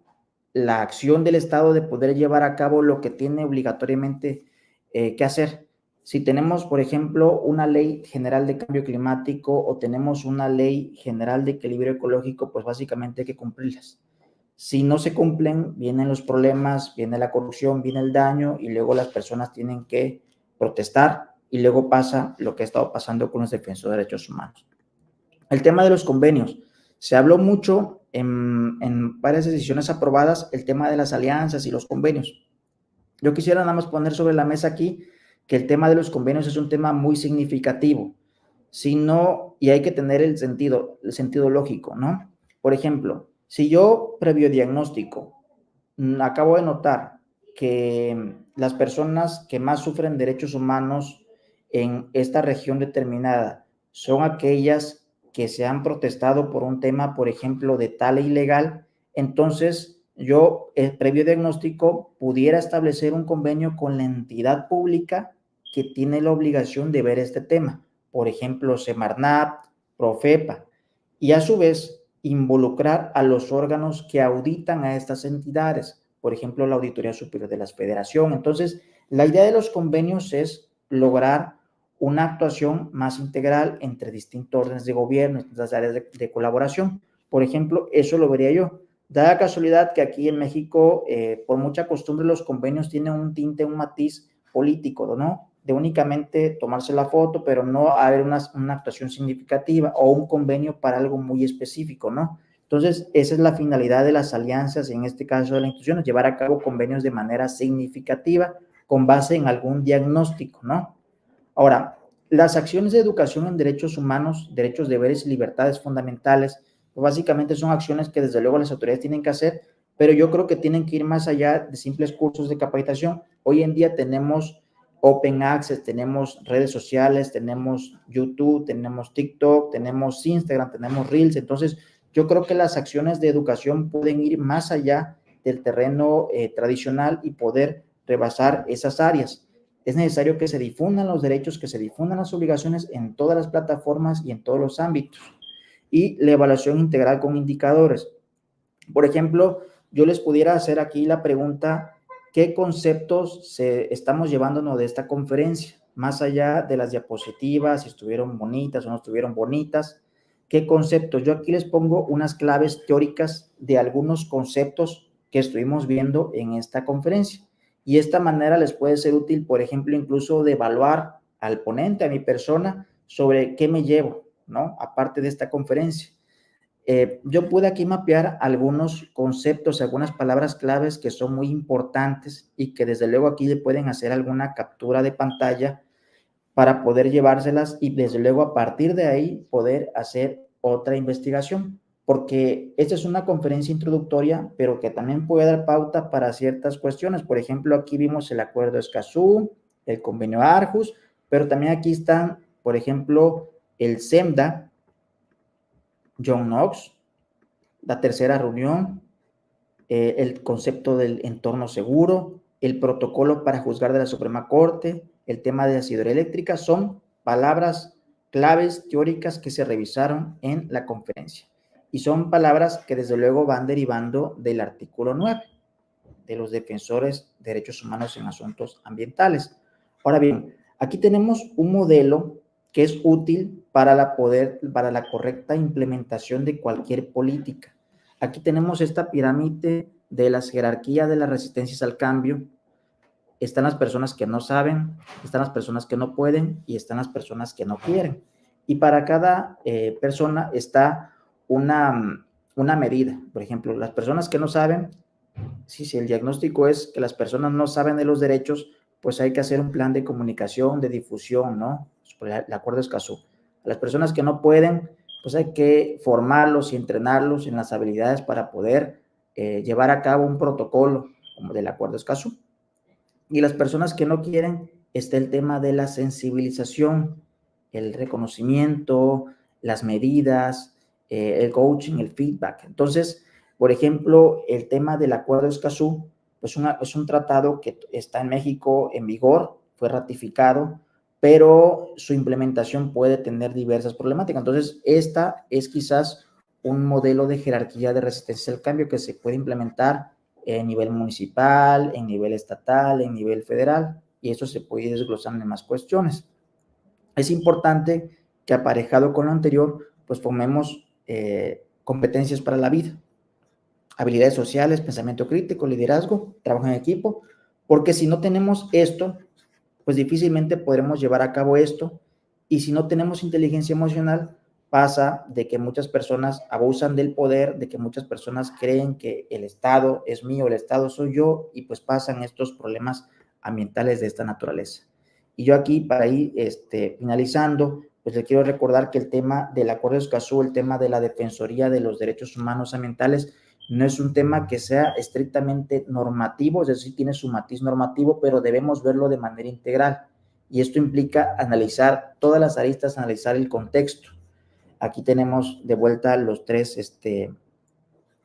la acción del Estado de poder llevar a cabo lo que tiene obligatoriamente que hacer. Si tenemos, por ejemplo, una ley general de cambio climático o tenemos una ley general de equilibrio ecológico, pues básicamente hay que cumplirlas. Si no se cumplen, vienen los problemas, viene la corrupción, viene el daño y luego las personas tienen que protestar y luego pasa lo que ha estado pasando con los defensores de derechos humanos. El tema de los convenios. Se habló mucho en varias decisiones aprobadas el tema de las alianzas y los convenios. Yo quisiera nada más poner sobre la mesa aquí que el tema de los convenios es un tema muy significativo. Si no, y hay que tener el sentido lógico, ¿no? Por ejemplo, si yo previo diagnóstico acabo de notar que las personas que más sufren derechos humanos en esta región determinada son aquellas que se han protestado por un tema, por ejemplo, de tala ilegal, entonces yo, previo diagnóstico, pudiera establecer un convenio con la entidad pública que tiene la obligación de ver este tema, por ejemplo, Semarnat, Profepa, y a su vez involucrar a los órganos que auditan a estas entidades, por ejemplo, la Auditoría Superior de la Federación. Entonces, la idea de los convenios es lograr una actuación más integral entre distintos órdenes de gobierno, distintas áreas de colaboración. Por ejemplo, eso lo vería yo. Da la casualidad que aquí en México, por mucha costumbre, los convenios tienen un tinte, un matiz político, ¿no? De únicamente tomarse la foto, pero no haber una actuación significativa o un convenio para algo muy específico, ¿no? Entonces, esa es la finalidad de las alianzas, en este caso de las instituciones, llevar a cabo convenios de manera significativa con base en algún diagnóstico, ¿no? Ahora, las acciones de educación en derechos humanos, derechos, deberes y libertades fundamentales, pues básicamente son acciones que desde luego las autoridades tienen que hacer, pero yo creo que tienen que ir más allá de simples cursos de capacitación. Hoy en día tenemos Open Access, tenemos redes sociales, tenemos YouTube, tenemos TikTok, tenemos Instagram, tenemos Reels. Entonces, yo creo que las acciones de educación pueden ir más allá del terreno tradicional y poder rebasar esas áreas. Es necesario que se difundan los derechos, que se difundan las obligaciones en todas las plataformas y en todos los ámbitos. Y la evaluación integral con indicadores. Por ejemplo, yo les pudiera hacer aquí la pregunta, ¿qué conceptos estamos llevándonos de esta conferencia? Más allá de las diapositivas, si estuvieron bonitas o no estuvieron bonitas, ¿qué conceptos? Yo aquí les pongo unas claves teóricas de algunos conceptos que estuvimos viendo en esta conferencia. Y de esta manera les puede ser útil, por ejemplo, incluso de evaluar al ponente, a mi persona, sobre qué me llevo, ¿no? Aparte de esta conferencia. Yo pude aquí mapear algunos conceptos, algunas palabras claves que son muy importantes y que desde luego aquí le pueden hacer alguna captura de pantalla para poder llevárselas y desde luego a partir de ahí poder hacer otra investigación, porque esta es una conferencia introductoria, pero que también puede dar pauta para ciertas cuestiones. Por ejemplo, aquí vimos el acuerdo de Escazú, el convenio Aarhus, pero también aquí están, por ejemplo, el SEMDA, John Knox, la tercera reunión, el concepto del entorno seguro, el protocolo para juzgar de la Suprema Corte, el tema de la hidroeléctrica, son palabras claves teóricas que se revisaron en la conferencia. Y son palabras que desde luego van derivando del artículo 9 de los defensores de derechos humanos en asuntos ambientales. Ahora bien, aquí tenemos un modelo que es útil para la correcta implementación de cualquier política. Aquí tenemos esta pirámide de las jerarquías de las resistencias al cambio. Están las personas que no saben, están las personas que no pueden y están las personas que no quieren. Y para cada persona está una medida. Por ejemplo, las personas que no saben, si el diagnóstico es que las personas no saben de los derechos, pues hay que hacer un plan de comunicación, de difusión, ¿no? El acuerdo Escazú. A las personas que no pueden, pues hay que formarlos y entrenarlos en las habilidades para poder llevar a cabo un protocolo como del acuerdo Escazú. Y las personas que no quieren, está el tema de la sensibilización, el reconocimiento, las medidas, el coaching, el feedback. Entonces, por ejemplo, el tema del acuerdo Escazú, pues es un tratado que está en México en vigor, fue ratificado, pero su implementación puede tener diversas problemáticas. Entonces, esta es quizás un modelo de jerarquía de resistencia al cambio que se puede implementar en nivel municipal, en nivel estatal, en nivel federal, y eso se puede ir desglosando en más cuestiones. Es importante que aparejado con lo anterior, pues formemos competencias para la vida. habilidades sociales, pensamiento crítico, liderazgo, trabajo en equipo, porque si no tenemos esto, pues difícilmente podremos llevar a cabo esto, y si no tenemos inteligencia emocional, pasa de que muchas personas abusan del poder, de que muchas personas creen que el Estado es mío, el Estado soy yo, y pues pasan estos problemas ambientales de esta naturaleza. Y yo aquí, para ir finalizando, pues les quiero recordar que el tema del Acuerdo de Escazú, el tema de la Defensoría de los Derechos Humanos Ambientales, no es un tema que sea estrictamente normativo, es decir, tiene su matiz normativo, pero debemos verlo de manera integral. Y esto implica analizar todas las aristas, analizar el contexto. Aquí tenemos de vuelta los tres,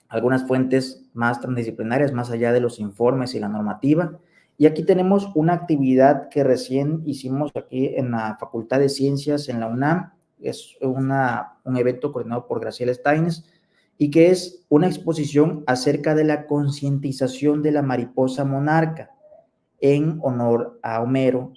algunas fuentes más transdisciplinarias, más allá de los informes y la normativa. Y aquí tenemos una actividad que recién hicimos aquí en la Facultad de Ciencias en la UNAM. Es un evento coordinado por Graciela Steines, y que es una exposición acerca de la concientización de la mariposa monarca en honor a Homero.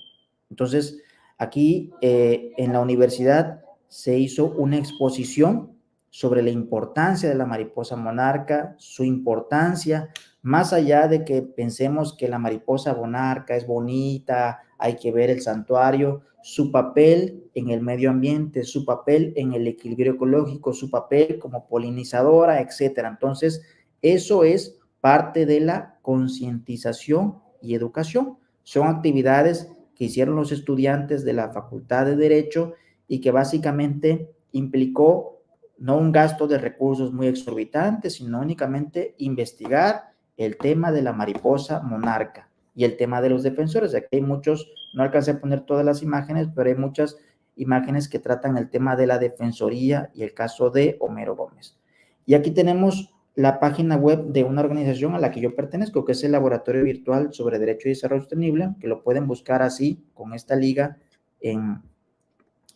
Entonces, aquí en la universidad se hizo una exposición sobre la importancia de la mariposa monarca, su importancia, más allá de que pensemos que la mariposa monarca es bonita, hay que ver el santuario, su papel en el medio ambiente, su papel en el equilibrio ecológico, su papel como polinizadora, etcétera. Entonces, eso es parte de la concientización y educación. Son actividades que hicieron los estudiantes de la Facultad de Derecho y que básicamente implicó no un gasto de recursos muy exorbitante, sino únicamente investigar el tema de la mariposa monarca y el tema de los defensores. Aquí hay muchos, no alcancé a poner todas las imágenes, pero hay muchas imágenes que tratan el tema de la defensoría y el caso de Homero Gómez. Y aquí tenemos la página web de una organización a la que yo pertenezco, que es el Laboratorio Virtual sobre Derecho y Desarrollo Sostenible, que lo pueden buscar así, con esta liga en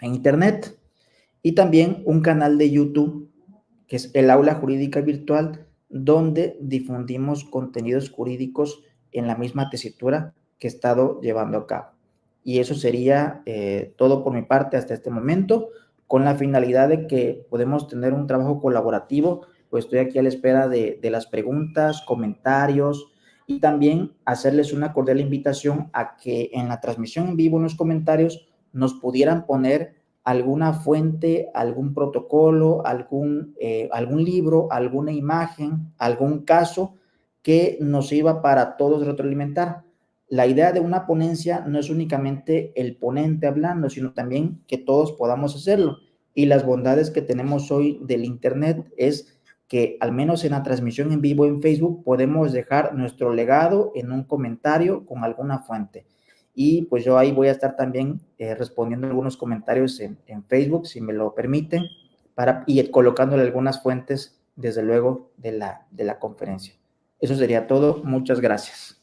internet. Y también un canal de YouTube, que es el Aula Jurídica Virtual, donde difundimos contenidos jurídicos en la misma tesitura que he estado llevando a cabo. Y eso sería todo por mi parte hasta este momento, con la finalidad de que podemos tener un trabajo colaborativo. Pues estoy aquí a la espera de las preguntas, comentarios, y también hacerles una cordial invitación a que en la transmisión en vivo, en los comentarios, nos pudieran poner alguna fuente, algún protocolo, algún libro, alguna imagen, algún caso que nos sirva para todos retroalimentar. La idea de una ponencia no es únicamente el ponente hablando, sino también que todos podamos hacerlo. Y las bondades que tenemos hoy del Internet es que al menos en la transmisión en vivo en Facebook podemos dejar nuestro legado en un comentario con alguna fuente. Y pues yo ahí voy a estar también respondiendo algunos comentarios en Facebook, si me lo permiten, y colocándole algunas fuentes, desde luego, de la conferencia. Eso sería todo. Muchas gracias.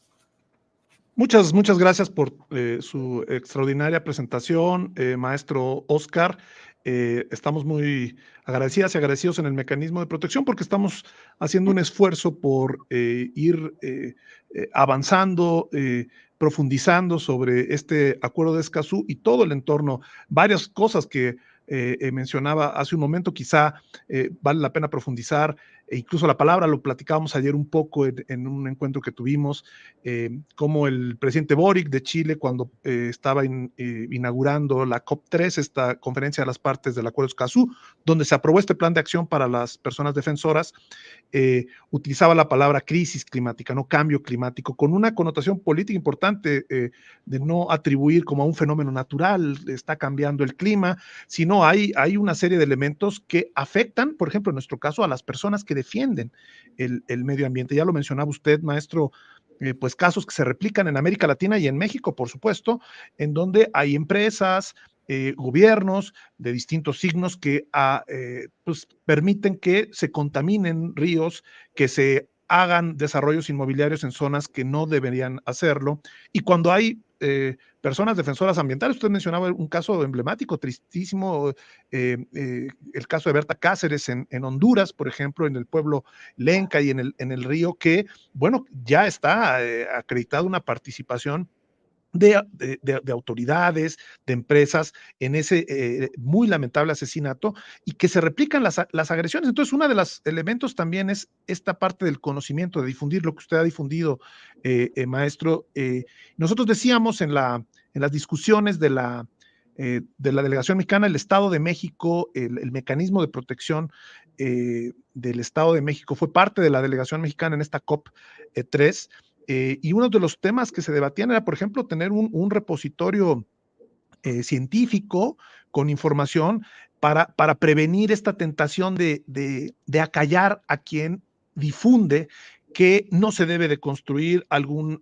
Muchas gracias por su extraordinaria presentación, maestro Oscar. Estamos muy agradecidas y agradecidos en el mecanismo de protección, porque estamos haciendo un esfuerzo por ir avanzando, profundizando sobre este acuerdo de Escazú y todo el entorno. Varias cosas que mencionaba hace un momento, quizá vale la pena profundizar, e incluso la palabra lo platicábamos ayer un poco en un encuentro que tuvimos, como el presidente Boric de Chile, cuando estaba inaugurando la COP3, esta conferencia de las partes del Acuerdo de Escazú, donde se aprobó este plan de acción para las personas defensoras, utilizaba la palabra crisis climática, no cambio climático, con una connotación política importante, de no atribuir como a un fenómeno natural, está cambiando el clima, sino hay una serie de elementos que afectan, por ejemplo, en nuestro caso, a las personas que defienden el medio ambiente. Ya lo mencionaba usted, maestro, pues casos que se replican en América Latina y en México, por supuesto, en donde hay empresas, gobiernos de distintos signos que pues permiten que se contaminen ríos, que se hagan desarrollos inmobiliarios en zonas que no deberían hacerlo. Y cuando hay personas defensoras ambientales, usted mencionaba un caso emblemático, tristísimo, el caso de Berta Cáceres en Honduras, por ejemplo, en el pueblo Lenca y en el río, que, bueno, ya está acreditada una participación de autoridades, de empresas en ese muy lamentable asesinato y que se replican las agresiones. Entonces, uno de los elementos también es esta parte del conocimiento, de difundir lo que usted ha difundido, maestro. Nosotros decíamos en las discusiones de la delegación mexicana, el Estado de México, el mecanismo de protección del Estado de México fue parte de la delegación mexicana en esta COP3. Y uno de los temas que se debatían era, por ejemplo, tener un repositorio científico con información para prevenir esta tentación de acallar a quien difunde que no se debe de construir algún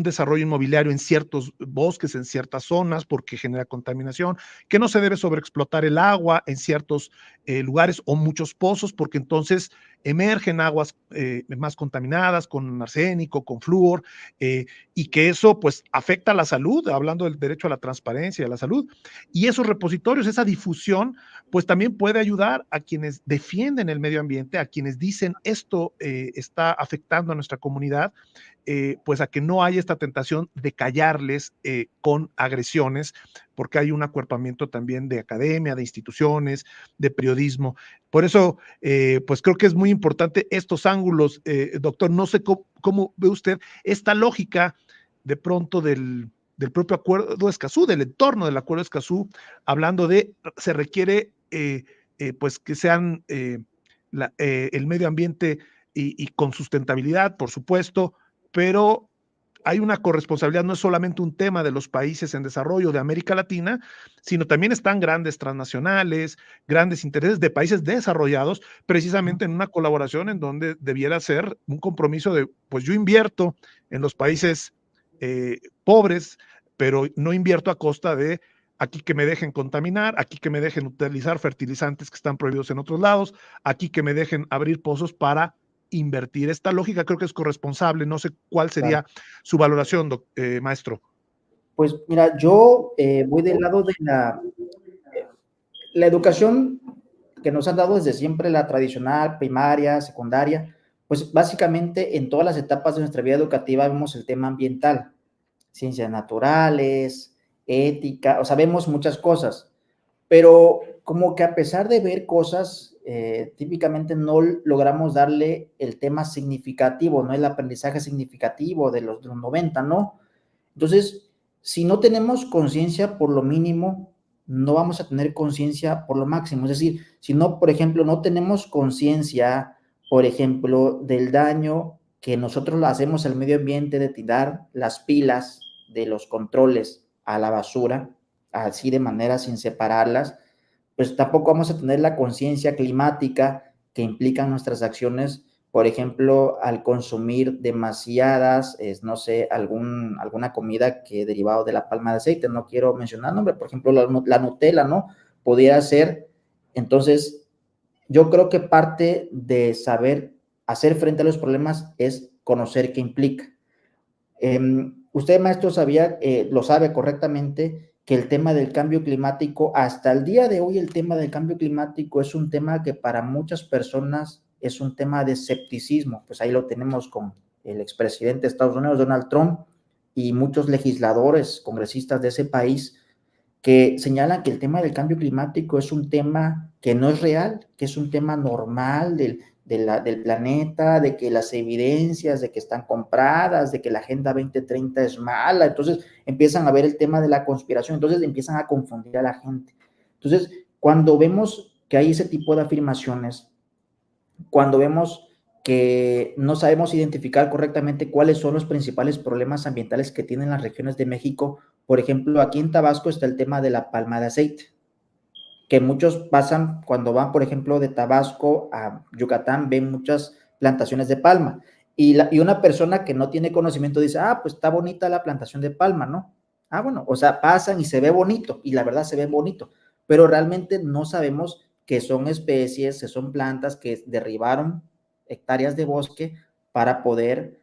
desarrollo inmobiliario en ciertos bosques, en ciertas zonas, porque genera contaminación, que no se debe sobreexplotar el agua en ciertos lugares o muchos pozos, porque entonces emergen aguas más contaminadas con arsénico, con flúor, y que eso pues afecta a la salud, hablando del derecho a la transparencia y a la salud. Y esos repositorios, esa difusión, pues también puede ayudar a quienes defienden el medio ambiente, a quienes dicen esto está afectando a nuestra comunidad, pues a que no haya esta tentación de callarles con agresiones, porque hay un acuerpamiento también de academia, de instituciones, de periodismo. Por eso, pues creo que es muy importante estos ángulos, doctor. No sé cómo ve usted esta lógica de pronto del propio acuerdo de Escazú, del entorno del acuerdo de Escazú, hablando de se requiere pues que sean el medio ambiente y con sustentabilidad, por supuesto, pero hay una corresponsabilidad, no es solamente un tema de los países en desarrollo de América Latina, sino también están grandes transnacionales, grandes intereses de países desarrollados, precisamente en una colaboración en donde debiera ser un compromiso de, pues yo invierto en los países pobres, pero no invierto a costa de aquí que me dejen contaminar, aquí que me dejen utilizar fertilizantes que están prohibidos en otros lados, aquí que me dejen abrir pozos para invertir. Esta lógica creo que es corresponsable. No sé cuál sería su valoración, maestro. Pues mira, yo voy del lado de la educación que nos han dado desde siempre, la tradicional, primaria, secundaria, pues básicamente en todas las etapas de nuestra vida educativa vemos el tema ambiental, ciencias naturales, ética, o sea, vemos muchas cosas, pero como que a pesar de ver cosas, típicamente no logramos darle el tema significativo, no el aprendizaje significativo de los 90, ¿no? Entonces, si no tenemos conciencia por lo mínimo, no vamos a tener conciencia por lo máximo. Es decir, si no, por ejemplo, no tenemos conciencia, por ejemplo, del daño que nosotros le hacemos al medio ambiente de tirar las pilas de los controles a la basura, así de manera sin separarlas, pues tampoco vamos a tener la conciencia climática que implican nuestras acciones, por ejemplo, al consumir demasiadas, no sé, alguna comida que derivado de la palma de aceite, no quiero mencionar nombre, por ejemplo, la Nutella, ¿no? Pudiera ser. Entonces, yo creo que parte de saber hacer frente a los problemas es conocer qué implica. Usted, maestro, lo sabe correctamente, que el tema del cambio climático, hasta el día de hoy, el tema del cambio climático es un tema que para muchas personas es un tema de escepticismo. Pues ahí lo tenemos con el expresidente de Estados Unidos, Donald Trump, y muchos legisladores, congresistas de ese país, que señalan que el tema del cambio climático es un tema que no es real, que es un tema normal del planeta, de que las evidencias de que están compradas, de que la Agenda 2030 es mala. Entonces empiezan a ver el tema de la conspiración, entonces empiezan a confundir a la gente. Entonces, cuando vemos que hay ese tipo de afirmaciones, cuando vemos que no sabemos identificar correctamente cuáles son los principales problemas ambientales que tienen las regiones de México, por ejemplo, aquí en Tabasco está el tema de la palma de aceite, que muchos pasan cuando van, por ejemplo, de Tabasco a Yucatán, ven muchas plantaciones de palma. Y una persona que no tiene conocimiento dice, pues está bonita la plantación de palma, ¿no? Bueno, o sea, pasan y se ve bonito, y la verdad se ve bonito, pero realmente no sabemos que son especies, que son plantas que derribaron hectáreas de bosque para poder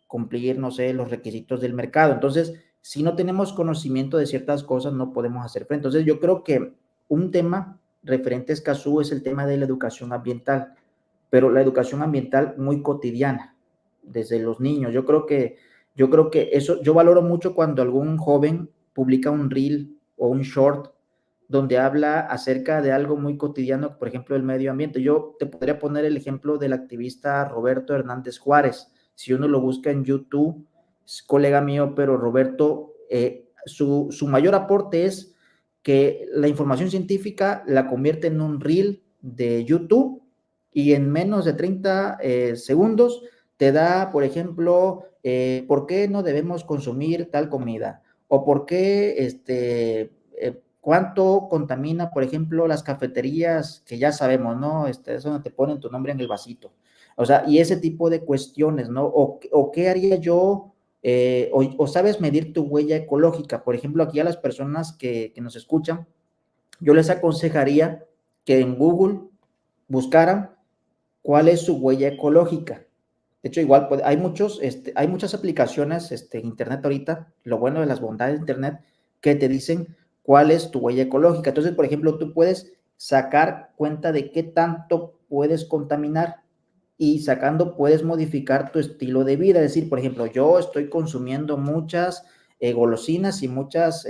cumplir, no sé, los requisitos del mercado. Entonces, si no tenemos conocimiento de ciertas cosas, no podemos hacer frente. Entonces, yo creo que un tema referente a Escazú es el tema de la educación ambiental, pero la educación ambiental muy cotidiana, desde los niños. Yo creo que Yo creo que eso, yo valoro mucho cuando algún joven publica un reel o un short donde habla acerca de algo muy cotidiano, por ejemplo, el medio ambiente. Yo te podría poner el ejemplo del activista Roberto Hernández Juárez. Si uno lo busca en YouTube, es colega mío, pero Roberto, su mayor aporte es que la información científica la convierte en un reel de YouTube y en menos de 30 segundos te da, por ejemplo, por qué no debemos consumir tal comida o por qué cuánto contamina, por ejemplo, las cafeterías, que ya sabemos, ¿no? Es donde te ponen tu nombre en el vasito. O sea, y ese tipo de cuestiones, ¿no? O qué haría yo, o sabes medir tu huella ecológica. Por ejemplo, aquí a las personas que nos escuchan, yo les aconsejaría que en Google buscaran cuál es su huella ecológica. De hecho, igual hay muchas aplicaciones en Internet ahorita, lo bueno de las bondades de Internet, que te dicen cuál es tu huella ecológica. Entonces, por ejemplo, tú puedes sacar cuenta de qué tanto puedes contaminar y sacando puedes modificar tu estilo de vida. Es decir, por ejemplo, yo estoy consumiendo muchas golosinas y muchas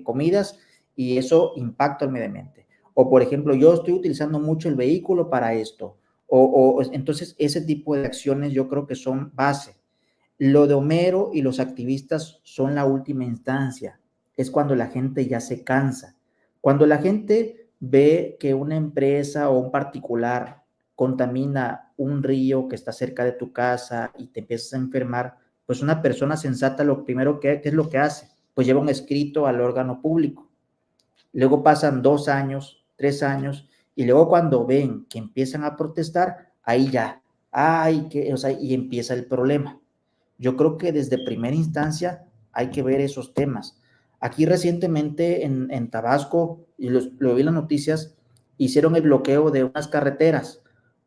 comidas y eso impacta al medio ambiente. O, por ejemplo, yo estoy utilizando mucho el vehículo para esto. Entonces, ese tipo de acciones yo creo que son base. Lo de Homero y los activistas son la última instancia. Es cuando la gente ya se cansa. Cuando la gente ve que una empresa o un particular contamina un río que está cerca de tu casa y te empiezas a enfermar, pues una persona sensata lo primero ¿qué es lo que hace? Pues lleva un escrito al órgano público. Luego pasan 2 años, 3 años, y luego cuando ven que empiezan a protestar, ahí ya, o sea, y empieza el problema. Yo creo que desde primera instancia hay que ver esos temas. Aquí recientemente en Tabasco, y lo vi en las noticias, hicieron el bloqueo de unas carreteras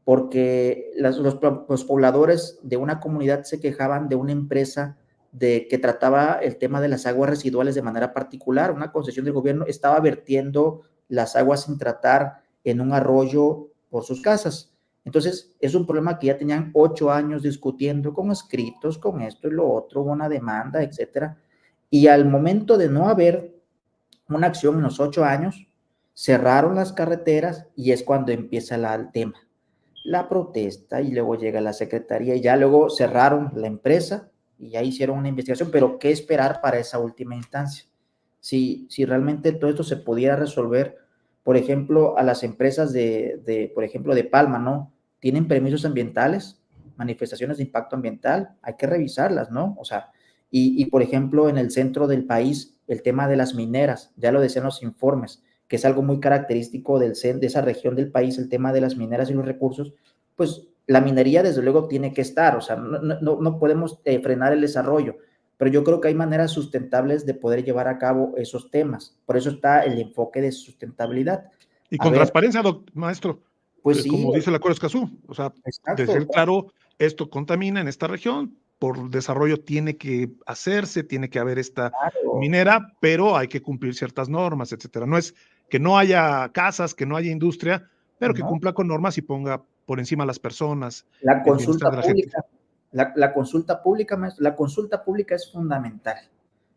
porque los pobladores de una comunidad se quejaban de una empresa que trataba el tema de las aguas residuales de manera particular. Una concesión del gobierno estaba vertiendo las aguas sin tratar en un arroyo por sus casas. Entonces, es un problema que ya tenían 8 años discutiendo con escritos, con esto y lo otro, una demanda, etcétera. Y al momento de no haber una acción en los 8 años, cerraron las carreteras y es cuando empieza el tema. La protesta y luego llega la secretaría y ya luego cerraron la empresa y ya hicieron una investigación, pero ¿qué esperar para esa última instancia? Si realmente todo esto se pudiera resolver, por ejemplo, a las empresas por ejemplo, de Palma, ¿no? Tienen permisos ambientales, manifestaciones de impacto ambiental, hay que revisarlas, ¿no? O sea, por ejemplo, en el centro del país, el tema de las mineras, ya lo decían los informes, que es algo muy característico de esa región del país, el tema de las mineras y los recursos, pues la minería desde luego tiene que estar, o sea, no podemos frenar el desarrollo, pero yo creo que hay maneras sustentables de poder llevar a cabo esos temas. Por eso está el enfoque de sustentabilidad. Y A con ver, transparencia, maestro, pues sí, como dice el Acuerdo Escazú, o sea, exacto, decir claro, esto contamina en esta región, por desarrollo tiene que hacerse, tiene que haber esta claro, minera, pero hay que cumplir ciertas normas, etcétera. No es que no haya casas, que no haya industria, pero que ¿no? cumpla con normas y ponga por encima a las personas, La el bienestar consulta de la gente. pública, maestro, la consulta pública es fundamental.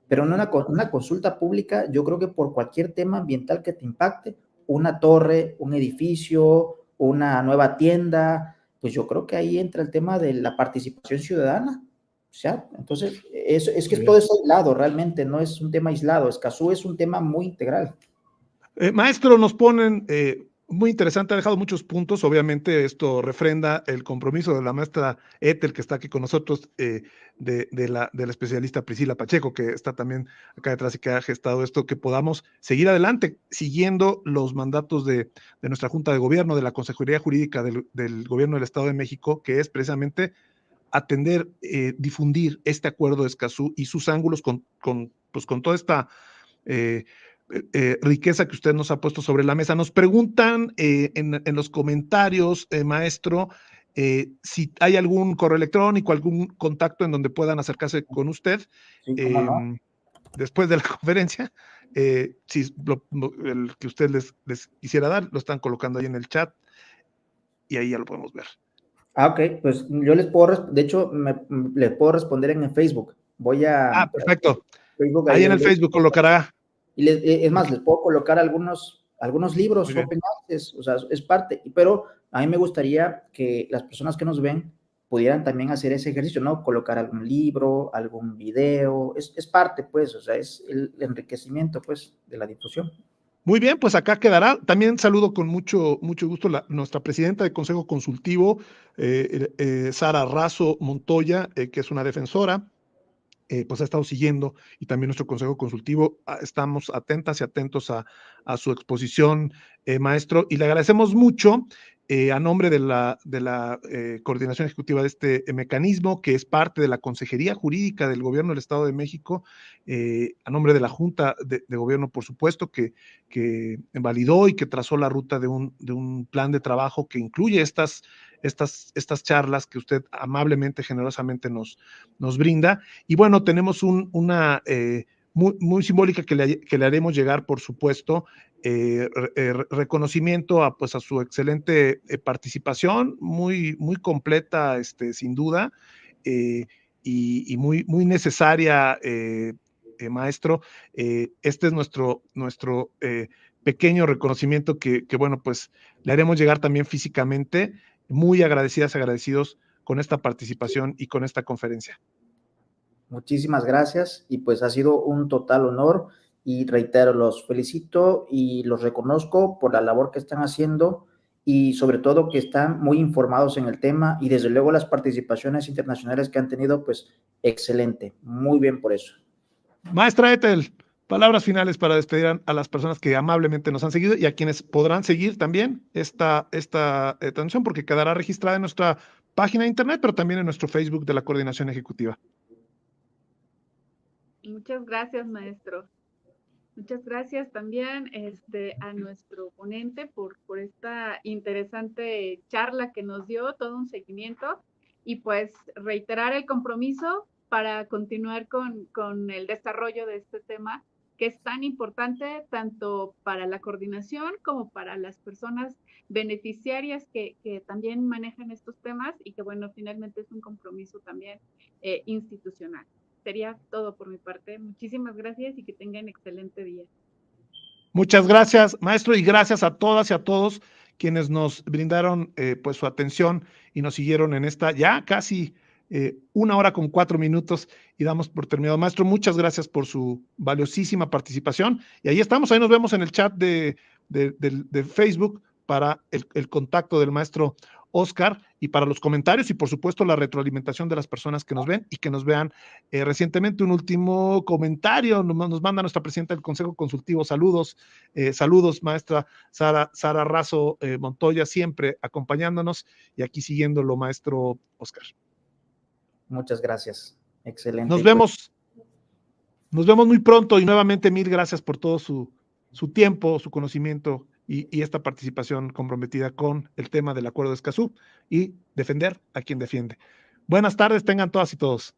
Pero en una consulta pública, yo creo que por cualquier tema ambiental que te impacte, una torre, un edificio, una nueva tienda, pues yo creo que ahí entra el tema de la participación ciudadana. O sea, entonces, es que Muy todo bien. es aislado, realmente no es un tema aislado. Escazú es un tema muy integral. Maestro, nos ponen muy interesante, ha dejado muchos puntos. Obviamente, esto refrenda el compromiso de la maestra Ethel, que está aquí con nosotros, de la especialista Priscila Pacheco, que está también acá detrás y que ha gestado esto, que podamos seguir adelante siguiendo los mandatos de nuestra Junta de Gobierno, de la Consejería Jurídica del Gobierno del Estado de México, que es precisamente atender, difundir este acuerdo de Escazú y sus ángulos pues, con toda esta eh, riqueza que usted nos ha puesto sobre la mesa. Nos preguntan en los comentarios, maestro, si hay algún correo electrónico, algún contacto en donde puedan acercarse con usted Sí, cómo no. después de la conferencia. Si el que usted les quisiera dar, lo están colocando ahí en el chat y ahí ya lo podemos ver. Ok, pues yo les puedo, de hecho, les puedo responder en el Facebook. Voy a Perfecto. Facebook, Ahí en el Facebook colocará. y es más, les puedo colocar algunos libros open access, o sea, es parte, pero a mí me gustaría que las personas que nos ven pudieran también hacer ese ejercicio, ¿no? Colocar algún libro, algún video, es parte, pues, o sea, es el enriquecimiento, pues, de la difusión. Muy bien, pues acá quedará. También saludo con mucho gusto nuestra presidenta de Consejo Consultivo, Sara Razo Montoya, que es una defensora. Pues ha estado siguiendo, y también nuestro Consejo Consultivo. Estamos atentas y atentos a su exposición, maestro, y le agradecemos mucho a nombre de la coordinación ejecutiva de este mecanismo, que es parte de la Consejería Jurídica del Gobierno del Estado de México, a nombre de la Junta de Gobierno, por supuesto, que validó y que trazó la ruta de un plan de trabajo que incluye estas charlas que usted amablemente, generosamente nos brinda. Y bueno, tenemos una muy simbólica que le haremos llegar, por supuesto, reconocimiento pues a su excelente participación, muy completa, sin duda, y muy necesaria, maestro. Este es nuestro pequeño reconocimiento que, bueno, pues le haremos llegar también físicamente. Muy agradecidos con esta participación y con esta conferencia. Muchísimas gracias, y pues ha sido un total honor, y reitero, los felicito y los reconozco por la labor que están haciendo, y sobre todo que están muy informados en el tema, y desde luego las participaciones internacionales que han tenido, pues excelente, muy bien por eso. Maestra Ethel, palabras finales para despedir a las personas que amablemente nos han seguido y a quienes podrán seguir también esta transmisión, porque quedará registrada en nuestra página de internet, pero también en nuestro Facebook de la Coordinación Ejecutiva. Muchas gracias, maestro. Muchas gracias también a nuestro ponente por esta interesante charla que nos dio, todo un seguimiento, y pues reiterar el compromiso para continuar con el desarrollo de este tema, que es tan importante tanto para la coordinación como para las personas beneficiarias que también manejan estos temas, y que bueno, finalmente es un compromiso también institucional. Sería todo por mi parte. Muchísimas gracias y que tengan excelente día. Muchas gracias, maestro, y gracias a todas y a todos quienes nos brindaron pues su atención y nos siguieron en esta ya casi 1 hora con 4 minutos, y damos por terminado. Maestro, muchas gracias por su valiosísima participación, y ahí estamos, ahí nos vemos en el chat de Facebook para el contacto del maestro Oscar, y para los comentarios y por supuesto la retroalimentación de las personas que nos ven y que nos vean. Recientemente un último comentario nos manda nuestra presidenta del Consejo Consultivo. Saludos, maestra Sara Razo Montoya, siempre acompañándonos y aquí siguiéndolo, maestro Oscar. Muchas gracias, excelente. Nos vemos muy pronto, y nuevamente mil gracias por todo su tiempo, su conocimiento y esta participación comprometida con el tema del Acuerdo de Escazú y defender a quien defiende. Buenas tardes, tengan todas y todos.